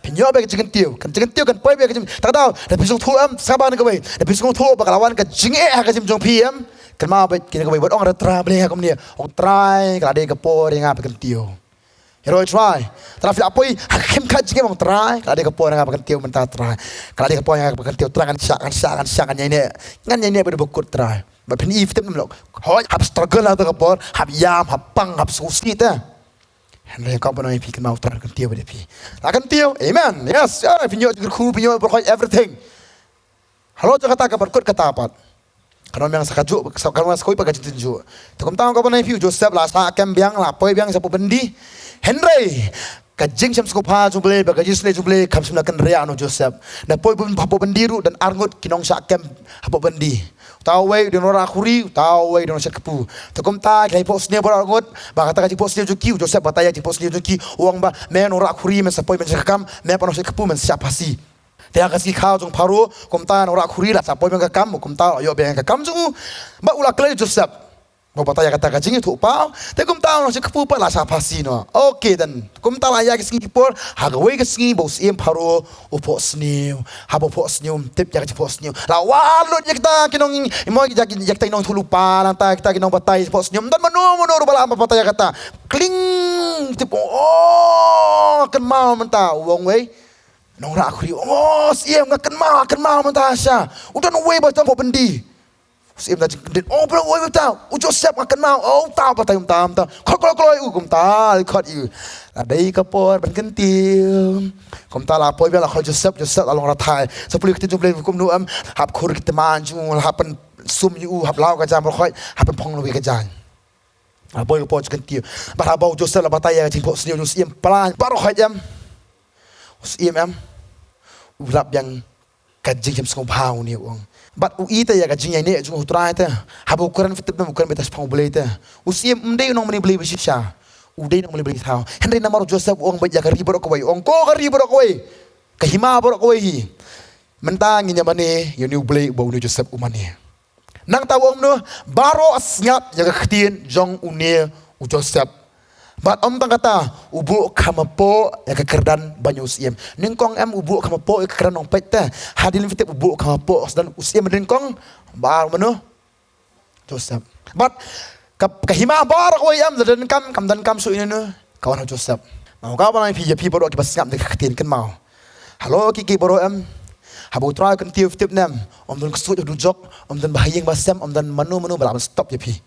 pinyo be ka tiu kan poi be ka ta dau da pisung thu am saban ka bai da pisung thu ba kalawan ka jing ka jim jong pi am kan ma be kin ka bai bot ong ra tra ble ka mni ong try ka de ka por nga ba kan tiu hero try tra fi apoi hakim ka jing ong try ka de ka por nga ba kan tiu men ta try ka de ka por nga ba kan tiu tra kan sya kan ne ngan ne be bokut try ba pin if tem lok hoi hab struggle la ka por hab yam hab pang hab susi ta Henry kau pernah fikir mau terang kentiu pada pi. Akan tiu, amen. Yes, pinyo kurku pinyo berkoi everything. Halo Jakarta kabar kot kata apa? Kalau memang sakajuk, kalau memang sekoi pakai tunjuk. Tukum tahu kau pernah fikir Joseph lah sakem biang lah, poi biang sapu bendi. Henry kajing sam skopa jumble, bagaji sele jumble, kam sumna kan rea anu Joseph. Dan poi pun hapu bendiru dan arngut kinong sakem hapu bendi. Tahu wei di nora kuri, tahu wei di nora kepu. Tukum ta kai posnya berangut, bah kata kaji posnya juki, Joseph bataya kaji posnya juki, uang bah men nora kuri men sapoi men sekam, men panos kepu men siapa sih? Dia kasih kau jung paru, kum ta nora kuri lah sapoi men kekam, kum ta yo ben kekam jung, bah ulah kelai Joseph. Mau bataya kata kaji itu pau, tapi kum ta nora kepu pa lah siapa sih no? Oke dan kum ta lah ya kesini kipor, hagawai kesini bos iem paru, upos sniu, habo pos sniu, tip jaga pos sniu. Lawalut kita kinong imo jak kinong tulupa lantai kita kinong batai pos sniu. Dan manu bala apa bataya kata, kling tipo oh kan mau mentah uang wei. Nong rak kuri oh siem kan mau mentah asya. Udah wei baca po bendi. Siem dah jengkendit. Oh bro, woi tahu. Ujo siap akan mau. Oh tahu patah tam. Kalau kum tahu ikut you. Adai kapor berkentil. Kum tahu apa biar kalau Joseph along ratai. Sepuluh kita jumlah hukum nuam. Hab kur kita manju. Hapen sum you. Hab lau kajam berkoi. Hapen pong lebih kajang. Apa yang kapor berkentil. Barabau Joseph lah bataya jing pok senior Joseph pelan. Baru kajam. Joseph ulap yang kajing jam sengop hau ni uang. But uita ya kajing ini jung utrai ta. Habu ukuran fitip na ukuran betas pang boleh ta. Usia mendai nong meni beli bersisha. Udai nong meni beli tahu. Henry nama Joseph uang baca kari borok kawai. Uang ko kari borok kawai. Kahima borok kawai hi. Mentang ini mani yang ni beli bau ni Joseph umani. Nang tahu uang no baro asnyap jaga ketien jong unia Joseph. But tang kata ubu kamapo ya kekerdan banyak usiem. Ningkong ubu kamapo ya kekerdan nong peta. Hadilin fitip ubu kamapo dan usiem ningkong bar mano Joseph. But kahima bar ko dan kam su ini no kawan Joseph. Mau kau mana pi baru kita siap dekat ketin kan mau. Halo kiki baru habu try kan tip nem. Dan kesut duduk, dan bahayang basem, dan manu belam stop ya pi.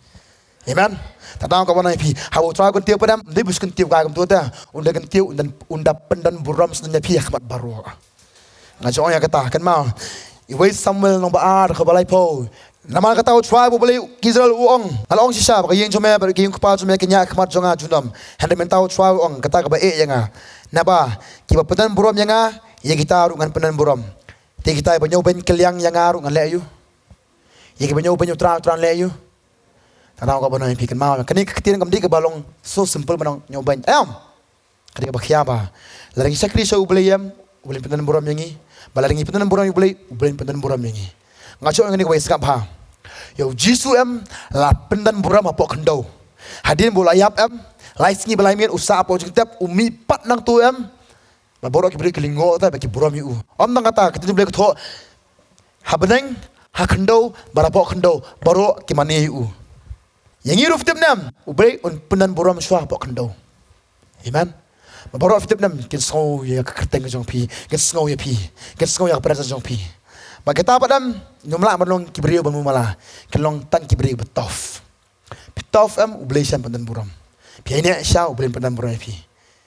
Amen. Tadang kau mana pi, habu try kan tiup padam, dia buskan tiup kagam tu dah, unda kan tiup dan unda pendan buram sebenarnya pi akmat baru. Ngajong yang kata kan mau, iway Samuel nombor ar kau balai po, nama kata try boleh Israel uang, along sisa, bagi yang cuma bagi yang kepala cuma kenya akmat jonga junam, hendak mentau try uang kata kau baik yang napa, kiba pendan buram yang ya kita arungan pendan buram, ti kita banyak ben keliang yang arungan leyu, ya kita banyak terang leyu. Tanah kau benar pikir mau, kini ketiran kami ke balong so simple menang nyobain. Kadi kebahagiaan apa? Laring sakri saya ubeliyam, ubelin pendan buram yangi, balaring pendan buram ubelin pendan buram yangi. Ngaco yang ini kau iskap ha. Yo Jisu la pendan buram apa kendau. Hadirin bola yap lais ni balai mian usaha apa jengtap umi pat nang tu baborok kibri kelingo ta bagi buram yu. Nang kata kita boleh ketho. Habeneng ha kendau barapok kendau baro kimane yu. Yang iru fitip nam, ubay pendan buram syah pok kendau. Amen. Baru fitip nam kin snow ya kerteng jong pi, kin snow ya pi, kin snow ya perasa jong pi. Bagita padam nyumla malong kibriyo bamu mala, kelong tan kibriyo betof. Betof ublay syam pendan buram. Pi ini syah ublay pendan buram pi.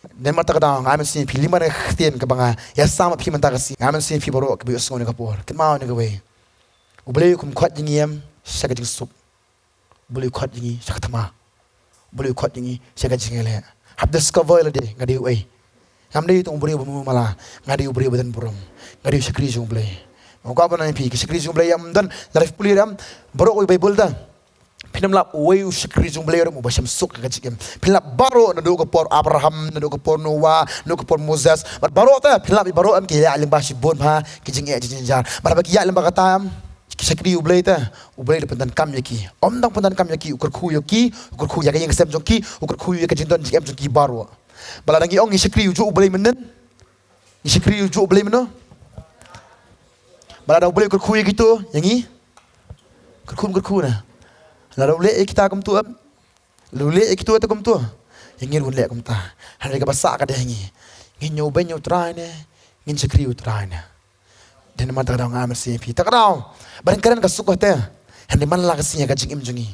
Dan mata kadang ngamen sini pi lima nak ketien ke banga, ya sama pi mentah kasi. Ngamen sini pi baru kebiyo snow ni kapur. Kin mau ni kawai. Ublay kum kuat jingiyam, syah kajing sup. Boleh kuat ini saya ketama, boleh kuat ini saya kaji ngele. Hab discover lagi ngadi uai. Ngamdi itu boleh bamu malah ngadi boleh badan buram, ngadi sekri jung boleh. Mau kau apa nanti sekri jung boleh yang dan dari pulih baru uai Bible dah. Pinam lap uai sekri jung boleh orang ubah suk kaji kem. Pinam baru nado kepor Abraham, nado kepor Noah, nado kepor Moses. Baru tu pinam baru kia alim bahasa bon ha kijing jar. Baru kia alim bakatam. Sakri ublay pendan kam yaki. Dang pendan kam yaki ukur ku yaki yang sem jongki ukur ku yaki jinton jm jongki baru. Bala dangi ong sakri uju ublay menden. Isikri ujuk boleh mana? Bala dah boleh kerkui gitu, yang ni kerku nah. Lalu lek kita kum tu, lalu lek kita tu kum tu. Yang ni lek kum ta. Hari ka basak ka dah ni. Ngin nyoba try ne, ngin sikri try ne. Dan mata dah ngamar CP. Tak tahu. Barangkali ka suka teh. Hari mana lah kasihnya ka jing jungi.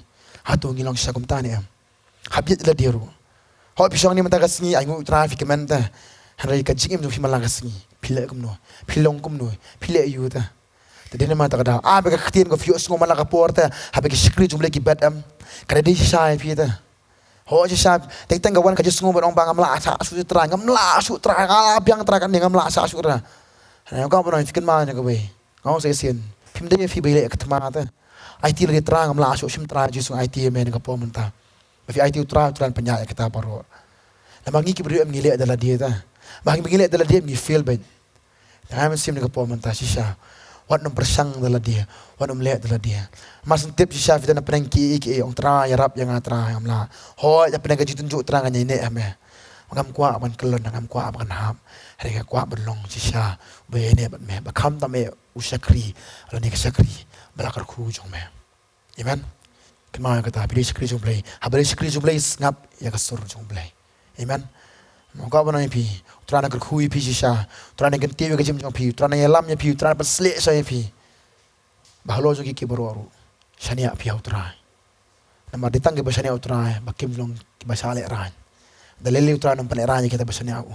Hatu ngilong sya kum ta ne. Habis la diru. Hok pisang ni mata kasih ai ngu traffic man ta. Hari ka jing jungi malang kasih. Pilek kum no. Pilong kum no. Pilek yu ta. Tadi nama tak ada. Mereka ketian ko fios ngomong lah kaporta. Habis sikri jumlah kibat Kada di syai pita. Ho je syai. Teng kawan ka just ngomong bang ngamla asa su terang ngamla su terang ala biang terang kan ngamla asa su ra. Nah kau pun fikir mana ka we. Kau saya sin. Pim dia fi bele ka tama ta. IT lagi terang ngamla su sim terang ju su IT men ka po menta. Fi IT terang penyak kita paro. Nama ngi ki beri ngile adalah dia ta. Bagi ngile adalah dia ngi feel bad. Nah sim ni ka po menta sisa. Wat nom persang dalam dia, wat nom lihat dalam dia. Mas tip si Syaf na penengki iki ong tra yarap yang atra yang la. Ho ya penengki tunjuk terang nya ini ame. Ngam kwa ban kelon ngam kwa ban ham. Hari ka kwa belong si Syaf. Be ne bat me bakam ta me usakri. Alo ni sakri balakar ku jong me. Amen. Kemana kata beri sakri jong play. Habari sakri jong play ngap ya kasur jong play. Amen. Moga bana pi trana ker khui pi sisa trana gen tewe ke jim jong pi trana yelam nya pi trana pasle sa pi bahlo jogi ki boru shania pi utra nama ditang ke basania utra bakim long ki basale ran dalele utra nam pane ran kita basania u